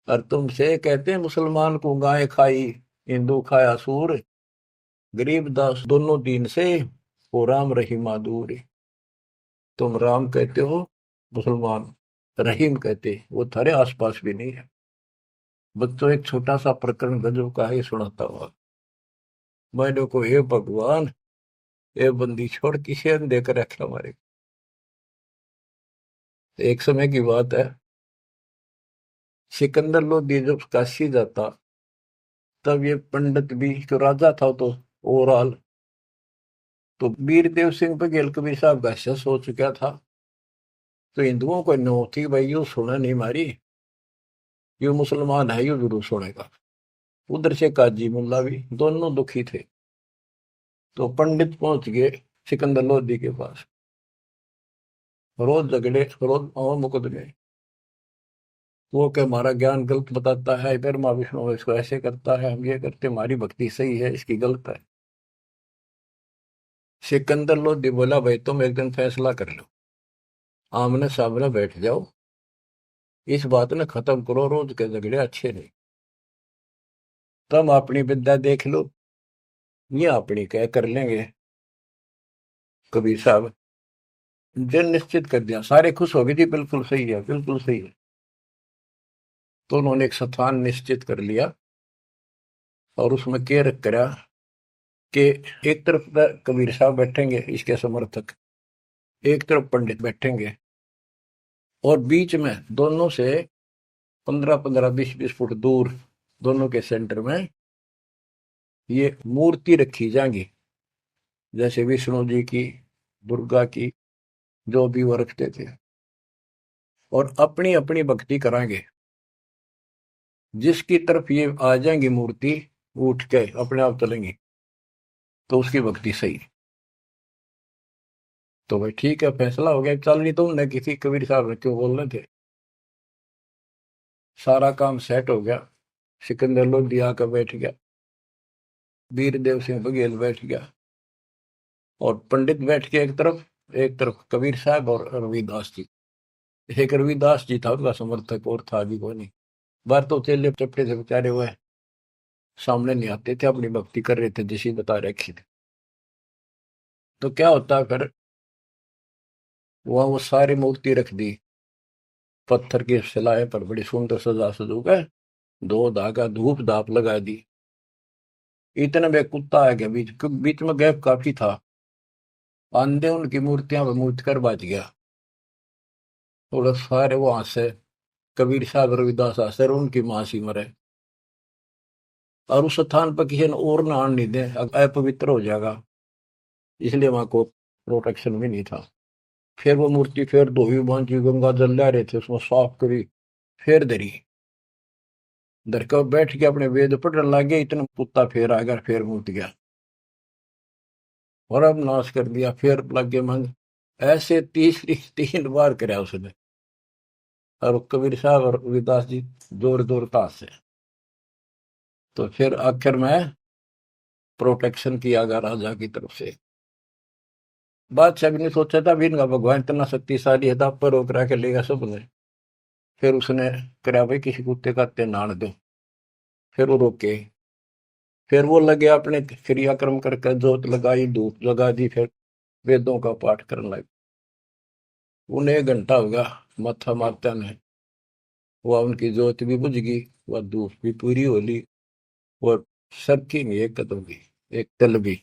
और तुमसे कहते हैं मुसलमान को गाय खाई, हिंदू खाया सूअर। गरीबदास दोनों दीन से, वो राम रहीमा दूर। तुम राम कहते हो, मुसलमान रहीम कहते, वो थारे आसपास भी नहीं है। बच्चों, एक छोटा सा प्रकरण गजब का ही सुनाता हुआ। मैंने को, हे भगवान, ये बंदी छोड़ किसे देकर रखे हमारे। एक समय की बात है, सिकंदर लोधी जब काशी जाता, तब ये पंडित भी, जो राजा था तो ओवरऑल, तो वीरदेव सिंह बघेल कबीर साहब का शस हो चुका था। तो हिंदुओं को नो थी, भाई यू सुना नहीं मारी, यू मुसलमान है, यू जरूर सुनेगा। उधर से काजी मुल्ला भी, दोनों दुखी थे। तो पंडित पहुंच गए सिकंदर लोधी के पास। रोज झगड़े, रोज मुकदमे। वो क्या हमारा ज्ञान गलत बताता है, ब्रह्मा विष्णु इसको ऐसे करता है, हम ये करते, हमारी भक्ति सही है, इसकी गलत है। सिकंदर लोधी बोला, भाई तुम एक दिन फैसला कर लो, आमने सामने बैठ जाओ, इस बात ने खत्म करो, रोज के झगड़े अच्छे नहीं। तुम अपनी विद्या देख लो, ये अपनी क्या कर लेंगे। कबीर साहब जन निश्चित कर दिया, सारे खुश हो गए, जी बिल्कुल सही है, बिल्कुल सही है। तो उन्होंने एक स्थान निश्चित कर लिया और उसमें क्या रख करा कि एक तरफ कबीर साहब बैठेंगे, इसके समर्थक, एक तरफ पंडित बैठेंगे, और बीच में दोनों से 15-15, 20-20 फुट दूर, दोनों के सेंटर में ये मूर्ति रखी जाएंगी, जैसे विष्णु जी की, दुर्गा की, जो भी वो रखते थे। और अपनी अपनी भक्ति कराएंगे। जिसकी तरफ ये आ जाएंगी मूर्ति, उठ के अपने आप चलेंगी, तो उसकी भक्ति सही। तो भाई ठीक है, फैसला हो गया। चल नहीं, तुमने किसी कबीर साहब ने क्यों बोलने थे। सारा काम सेट हो गया। सिकंदर लोधी आकर बैठ गया, वीरदेव सिंह बघेल बैठ गया, और पंडित बैठ के एक तरफ कबीर साहब और रविदास जी। एक रविदास जी था उनका समर्थक, और था भी कोई नहीं। बार तो चेले चपटे से बेचारे हुए सामने नहीं आते थे, अपनी भक्ति कर रहे थे जैसी बता रखी थी। तो क्या होता फिर, वहां वो सारी मूर्ति रख दी, पत्थर की शिलाए पर बड़ी सुंदर सजा सजू गए, दो धागा धूप धाप लगा दी। इतने में कुत्ता आ गया, बीच बीच में गैप काफी था, आंधे उनकी मूर्तियां पर मूर्त कर बच गया। थोड़ा सारे वहां से कबीर साहब रविदास आसर उनकी मां सी मरे, और उस स्थान पर किसी ने और नहान नहीं दे, अपवित्र हो जाएगा, इसलिए वहां को प्रोटेक्शन भी नहीं था। फिर वो मूर्ति फिर धोबी बांधी, गंगा जल ला रहे थे, उसमें साफ करी, फिर धरी, धर कर बैठ के अपने वेद पढ़ने लगे। इतना कुत्ता फिर आ गया, फिर मूर्त गया, और अब नाश कर दिया। फिर लगे मन, ऐसे तीसरी 3 बार कराया उसने। और कबीर साहब और रविदास जी जोर जोर ताश से। तो फिर आखिर में प्रोटेक्शन किया गया राजा की तरफ से। बादशाह भी नहीं सोचा था भी इनका भगवान इतना शक्तिशाली है तो आप पर रोक रहा के लेगा सबने। फिर उसने करा भाई किसी कुत्ते का ते नाड़ दो। फिर वो रोके। फिर वो लगे अपने क्रियाक्रम करके जोत लगाई धूप लगा दी। फिर वेदों का पाठ करने लगे। उन्हें 1 घंटा होगा मत्था मारता ने। वह उनकी जोत भी बुझ गई। वह धूप भी पूरी हो ली। और सरकी नहीं एक कदम भी, एक तल भी,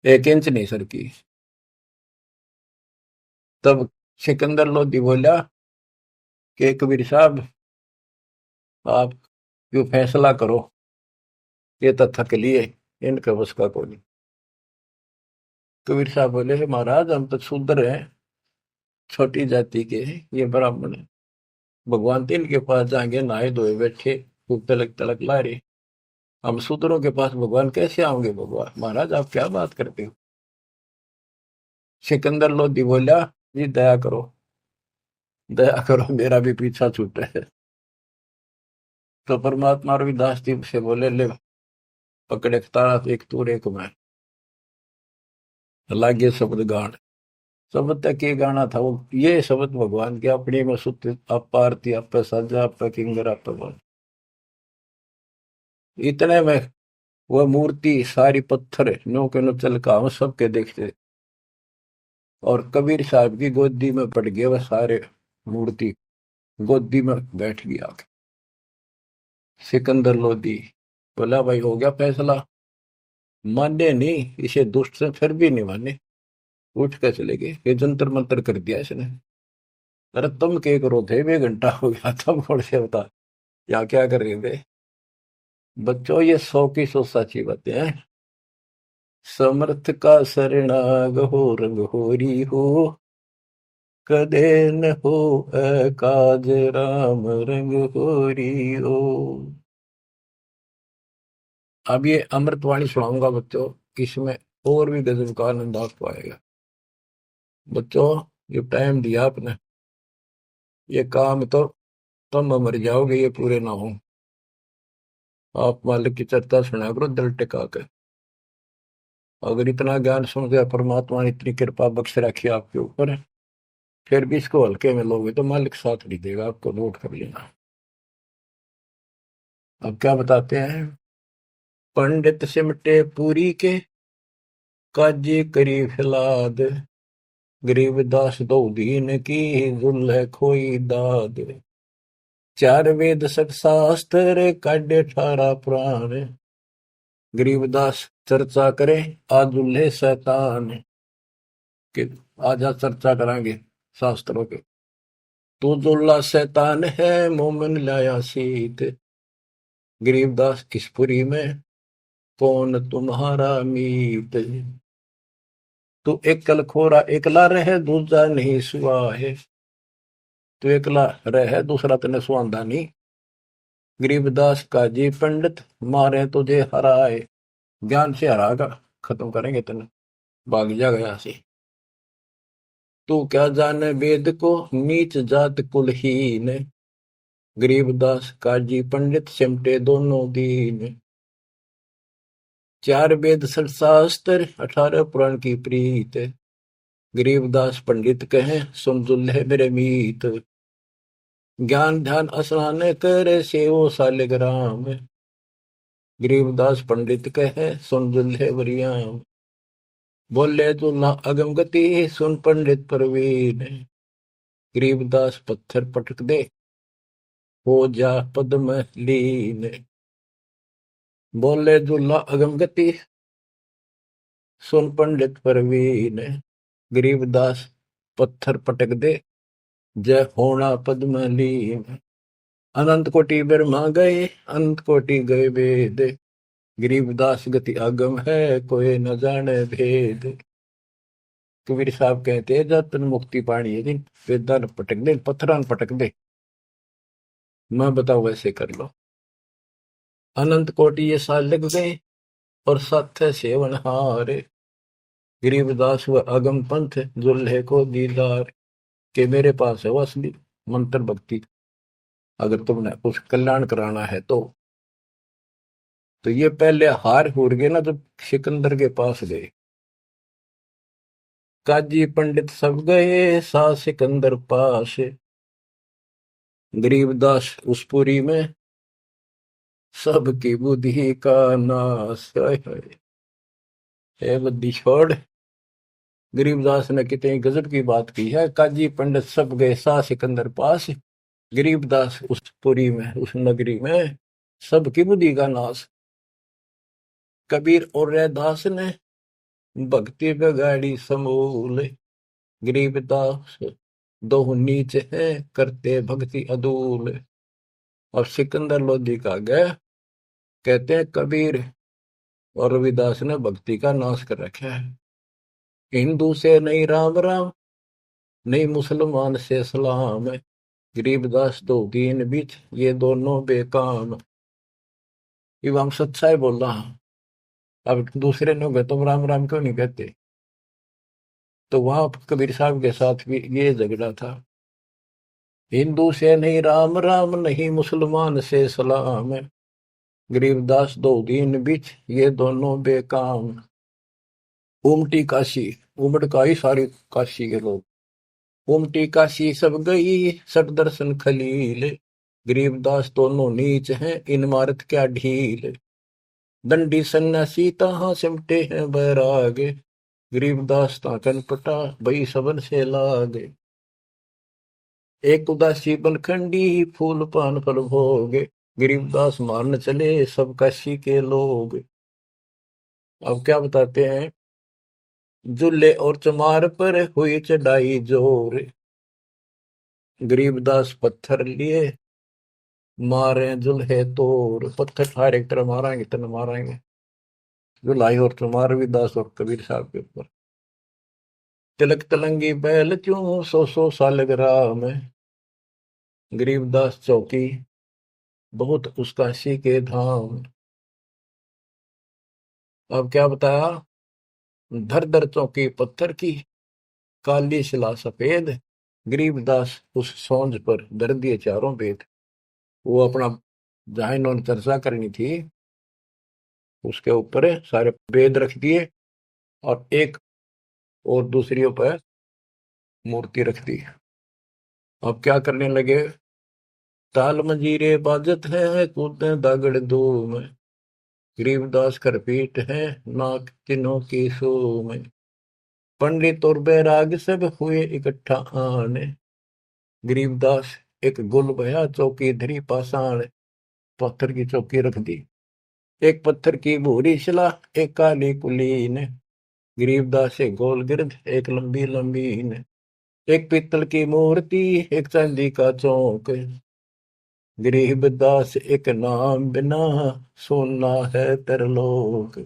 1 इंच नहीं सरकी। तब सिकंदर लोधी बोला कि कबीर साहब आप क्यों फैसला करो, ये तो थक लिए, इनके बस का कोई नहीं। कबीर साहब बोले महाराज हम तो शूद्र हैं, छोटी जाति के हैं, ये ब्राह्मण है। भगवान तो इनके पास जाएंगे नहाए धोए बैठे खूब तलक तलक ला रहे। हम शूद्रों के पास भगवान कैसे आओगे भगवान, महाराज आप क्या बात करते हो। सिकंदर लोधी बोला जी दया करो, दया करो मेरा भी पीछा छूटे है। तो परमात्मा रविदास जी से बोले ले पकड़े तारा एक तूर एक मैं। लागे शब्द गान। शब्द तक ये गाना था वो, ये शब्द भगवान के अपनी में सुत आप आरती आप साजा आप किंगर आप बोल। इतने में वह मूर्ति सारी पत्थर नो के नो चल का हम सबके देखते। और कबीर साहब की गोदी में पड़ गए वह सारे मूर्ति, गोदी में बैठ गया। सिकंदर लोधी बोला भाई हो गया फैसला। माने नहीं, इसे दुष्ट से फिर भी नहीं माने। उठ कर चले गए, ये जंतर मंतर कर दिया इसने। अरे तुम क्या करो थे, 1 घंटा हो गया तुम कौन से बता यहाँ क्या कर रहे थे। बच्चों ये 100 की 100 सच्ची बातें हैं। समर्थ का शरणाग हो रंग होरी हो, कदे न हो काज राम रंग होरी हो। अब ये अमृतवाणी सुनाऊंगा बच्चों, इसमें और भी गजब का आनंद आप पाएगा। बच्चों ये टाइम दिया आपने, ये काम तो तुम मर जाओगे ये पूरे ना हो। आप मालिक की चर्चा सुना करो दिल टिका कर। अगर इतना ज्ञान सुन गया, परमात्मा ने इतनी कृपा बख्श रखी आपके ऊपर, फिर भी इसको हल्के में लोगे तो मालिक साथ नहीं देगा, आपको नोट कर लेना। अब क्या बताते हैं। पंडित सिमटे पूरी के, काजी करी फिलाद, गरीबदास दो दीन की, जुल्ह खोई दाद। 4 वेद सठ शास्त्र काढ़े 18 पुराण, गरीबदास चर्चा करे आजुल्हे शैतान के। आज चर्चा करांगे शास्त्रों के। तू दुल्ला शैतान है मोमिन लाया सीत, गरीबदास किसपुरी में कौन तुम्हारा मीत। तू एकल खोरा एकला रहे दूजा नहीं सुआ है, तू एकला रहे दूसरा तेने सुआंदा नहीं। गरीबदास काजी पंडित मारे तुझे हराए, ज्ञान से हरागा खत्म करेंगे तेने, भाग जा गया से। तू क्या जाने वेद को नीच जात कुलहीन, गरीबदास काजी पंडित सिमटे दोनों दीन। 4 वेद शास्त्र 18 पुराण की प्रीत, गरीबदास पंडित कहे सुन दुल्हे मेरे मीत। ज्ञान ध्यान स्नान करे सेवो सालिग्राम, गरीबदास पंडित कहे सुन दुल्हे वरियाम। बोले दुल्हा अगम गति सुन पंडित प्रवीण, गरीबदास पत्थर पटक दे हो जा पद में लीन। बोले दुल्हा अगम गति सुन पंडित प्रवीण, गरीबदास पत्थर पटक दे जय होना पद में लीन। अनंत कोटि ब्रह्मा गए अनंत कोटि गए वेद, गरीबदास गति आगम है कोई न जाने भेद। कबीर साहब कहते हैं जब तन मुक्ति पानी है दिन वेदा न पटक दे पत्थर न पटक दे, मैं बताऊं वैसे कर लो। अनंत कोटि ये साल लग गए और सत्य सेवन हारे, गरीबदास व अगम पंथ दुल्हे को दीदार, के मेरे पास है वो असली मंत्र भक्ति, अगर तुमने कुछ कल्याण कराना है तो ये पहले हार हुर गए ना, जब सिकंदर के पास गए, काजी पंडित सब गए सा सिकंदर पास, गरीबदास उस पुरी में सबकी बुद्धि का नाश, हाय हाय। हे बुद्धि छोड़, गरीबदास ने कितनी गजब की बात की है। काजी पंडित सब गए सा सिकंदर पास, गरीबदास उस पुरी में, उस नगरी में सबकी बुद्धि का नाश। कबीर और रैदास ने भक्ति बिगाड़ी समूल, गरीबदास दो नीच है करते भक्ति अदूल। और सिकंदर लोधी का गए, कहते हैं कबीर और रविदास ने भक्ति का नाश कर रखा है। हिंदू से नहीं राम राम, नहीं मुसलमान से सलाम, गरीबदास दो दीन बीच ये दोनों बेकाम। ये हम सच्चाई बोल रहा हूं, अब दूसरे लोग तुम राम राम क्यों नहीं कहते? तो वहां कबीर साहब के साथ भी ये झगड़ा था। हिंदू से नहीं राम राम, नहीं मुसलमान से सलाम, गरीबदास दो दीन बीच ये दोनों बेकाम। उमटी काशी, उमड़ का ही सारी काशी के लोग, उमटी काशी सब गई सट दर्शन खलील, गरीबदास दोनों नीच हैं इन मारत क्या ढील। दंडी सन्यासी तहां सिमटे हैं बैरागे, गरीबदास ताकन पटा भई सबन से लागे। एक उदासी बनखंडी फूल पान फल भोगे, गरीबदास मारन चले सब काशी के लोग। अब क्या बताते हैं, जुल्ले और चमार पर हुई चढ़ाई जोर, गरीबदास पत्थर लिए मारे जुल्हे तोड़। पत्थर हर एक तरह मारेंगे, इतना मारेंगे जुलाई और चमार भी दास और कबीर साहब के ऊपर। तिलक तलंगी बैल क्यों सौ सालगिरह में, गरीबदास चौकी बहुत उस काशी के धाम। अब क्या बताया, धर धर चौकी पत्थर की काली शिला सफेद, गरीबदास उस सोंज पर धर दिए चारों वेद। वो अपना जहां इन्होंने चर्चा करनी थी उसके ऊपर सारे वेद रख दिए और एक और दूसरी पर मूर्ति रख दी। अब क्या करने लगे, ताल मंजीरे बाजत है कूदे दागड़ धूम, गरीबदास कर पीट है नाक तीनों की सूम। पंडित और बैराग सब हुए इकट्ठा आने, गरीबदास एक गुल भया चौकी धरी पाषाण, पत्थर की चौकी रख दी। एक पत्थर की भूरी शिला एक काली कुलीन, गरीबदास एक गोल गिरद एक लंबी लंबीन। एक पीतल की मूर्ति एक चांदी का चौक, गरीबदास एक नाम बिना सोना है तरलोक।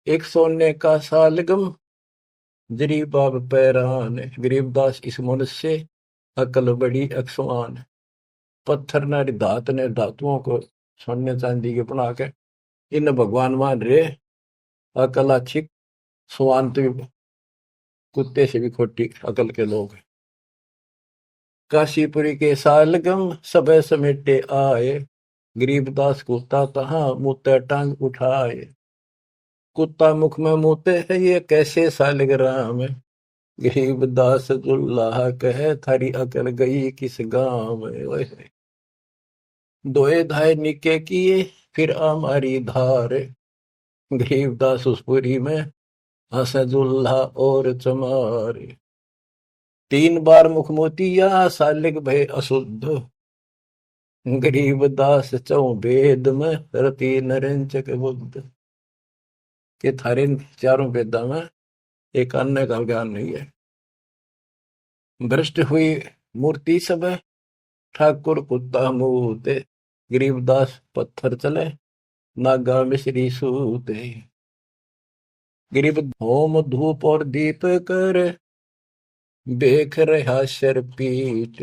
एक सोने का सालगम जरी बाब पैरान, गरीबदास इस मनुष्य से अकल बड़ी अक्सवान। पत्थर न धात ने धातुओं को सोने चांदी के बना के इन भगवान मान रे, अकल अच्छी स्वान तो कुत्ते से भी खोटी अकल के लोग। काशीपुरी के सालगम सब समेटे आए, गरीबदास कुत्ता तहां मुँह टांग उठाए। कुत्ता मुख में मुते है ये कैसे सालग्राम, गरीबदास दुल्ला कहे थारी अकल गई किस गांव में। दोए धाय निके किए फिर हमारी धार, गरीबदास उस पुरी में हसदुल्ला और चमार। तीन बार मुख मोतिया सालिग भय अशुद्ध, गरीबदास चौ वेद में रति नरेंचक बुद्ध। के थारे चारों वेदा में एक अन्य का ज्ञान नहीं है। भ्रष्ट हुई मूर्ति सब ठाकुर कुत्ता मूते, गरीबदास पत्थर चले नागा मिश्री सूते। गरीब होम धूप और दीप कर बेख रहा शर पीट,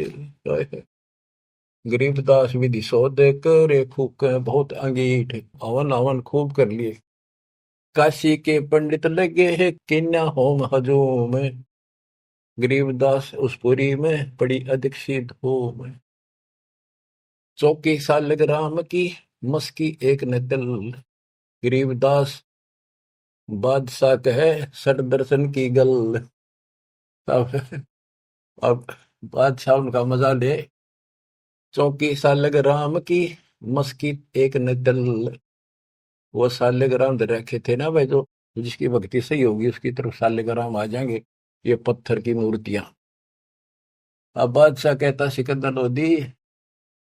गरीबदास विधि सौदे करे फूक बहुत अंगीठ। हवन हवन खूब कर लिए, काशी के पंडित लगे हैं किन्या होम हजूम, गरीबदास उस पुरी में पड़ी अधिक सी धूम। चौकी सालग राम की मस्की एक न दल, गरीबदास बादशाह कहे सट दर्शन की गल। अब बादशाह उनका मजा ले। चौकी सालग राम की मस्की एक न दल, वो साल्यग्राम धर रखे थे ना भाई, जो जिसकी भक्ति सही होगी उसकी तरफ साल्यग्राम आ जाएंगे, ये पत्थर की मूर्तियां। अब बादशाह कहता सिकंदर लोधी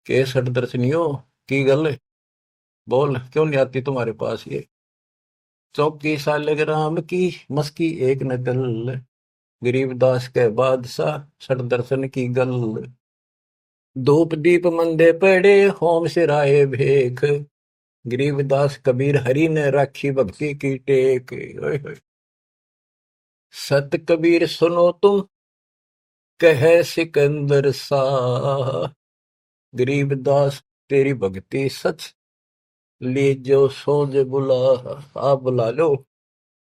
के सठ दर्शनियों की गल, बोल क्यों नहीं आती तुम्हारे पास ये। चौकी साल्यग्राम की मस्की एक न दल, गरीबदास के बादशाह सठ दर्शन की गल। धूप दीप मंदे पड़े होम सिराए भेख, गरीबदास कबीर हरि ने राखी भक्ति की टेक। ओए होए। सत कबीर सुनो तुम कहे सिकंदर शाह, गरीबदास तेरी भक्ति सच लीजो सोज बुला। आप बुला लो,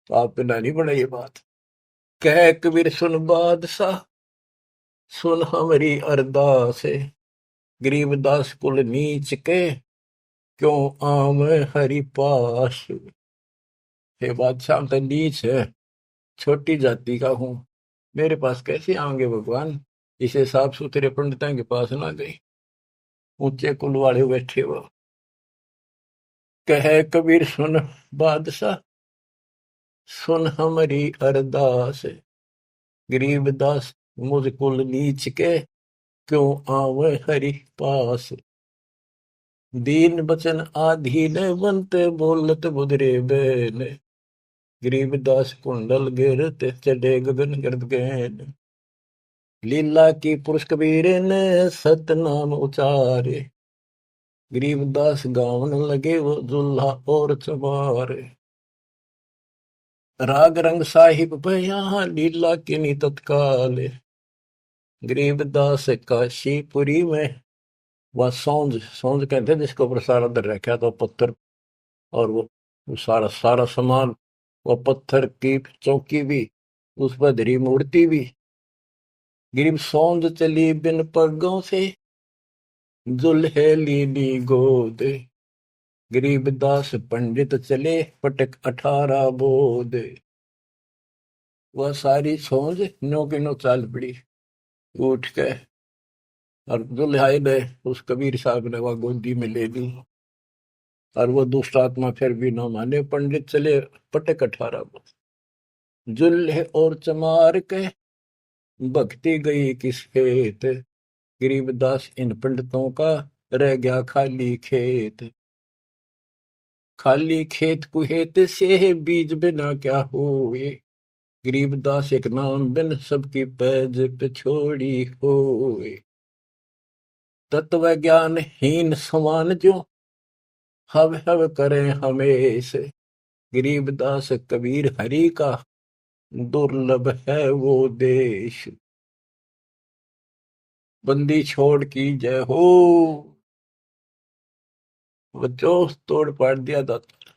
आप बिना नहीं बना ये बात। कह कबीर सुन बादशाह सुन हमारी अरदास, गरीबदास कुल नीच के क्यों आम हरि पास। हे बादशाह हम तो नीच है, छोटी जाति का हूं, मेरे पास कैसे आएंगे भगवान। इसे साफ सुथरे पंडितों के पास ना गई, ऊंचे कुल वाले बैठे वो। कहे कबीर सुन बादशाह सुन हमारी अरदास, गरीबदास मुझ कुल नीच के क्यों आवे हरि पास। दीन बचन आधीन बनते बोलत बुधरे बैन, गरीबदास कुंडल गिरते चढ़े गगन गर्द गैन। लीला की पुरुष कबीर ने सतनाम उचारे, गरीबदास गावन लगे वो दुल्हा और चमारे। राग रंग साहिब बयां लीला की नी तत्काल, गरीबदास काशीपुरी में वह सौंज सौंज कहते हैं जिसको ऊपर सारा दर रखा तो पत्थर, और वो सारा सारा सामान, वो पत्थर की चौकी भी, उस पर धरी मूर्ति भी। गिरीब सौंद चली बिन पगों से दुल्हे लीली गोद, गरीबदास पंडित चले पटक 18 बोध। वह सारी सौंज नो की नो चाल पड़ी, उठ के और दुल्हाई ने उस कबीर साहब ने वह गोदी में ले ली। और वो दुष्ट आत्मा फिर भी न माने, पंडित चले पटक 18 बोध। जुल्हे और चमार के भक्ति गई किस खेत, गरीबदास इन पंडितों का रह गया खाली खेत। खाली खेत कुहेत से बीज बिना क्या हुए, गरीबदास एक नाम बिन सबकी पैज पे छोड़ी हुए। तत्व ज्ञान हीन समान जो हव हव करें हमेश, गरीबदास कबीर हरि का दुर्लभ है वो देश। बंदी छोड़ की जय हो, बच्चों तोड़ पाड़ दिया दाता।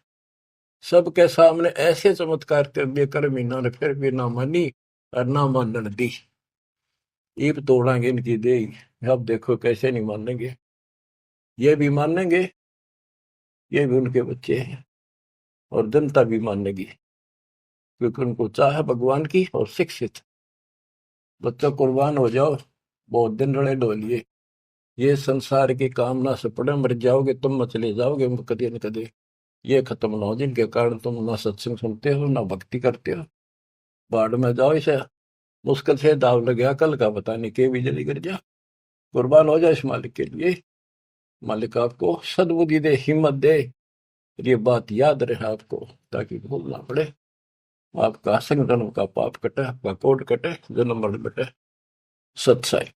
सबके सामने ऐसे चमत्कार कर दिए कर मीना ने, फिर भी ना मानी और ना मानन दी। ईब तोड़ांगे इनकी दे, अब देखो कैसे नहीं मानेंगे। ये भी मानेंगे, ये भी उनके बच्चे हैं, और जनता भी मानेगी, क्योंकि उनको चाह भगवान की और शिक्षित। बच्चों कुर्बान हो जाओ, बहुत दिन रड़े डोलिए, ये संसार की कामना से पड़े मर जाओगे तुम, चले जाओगे कदे न कदे। ये खत्म ना हो जिनके कारण तुम ना सत्संग सुनते हो ना भक्ति करते हो, बाढ़ में जाओ। इसे मुश्किल से दाव लग गया, कल का पता नहीं के बिजली गिर जा। कुर्बान हो जाए इस मालिक के लिए, मालिक आपको सद्बुद्धि दे, हिम्मत दे, ये बात याद रहे आपको, ताकि भूलना पड़े। आपका संगठन का पाप कटे, आपका कोट कटे, जन्म मरण कटे। सत्साई।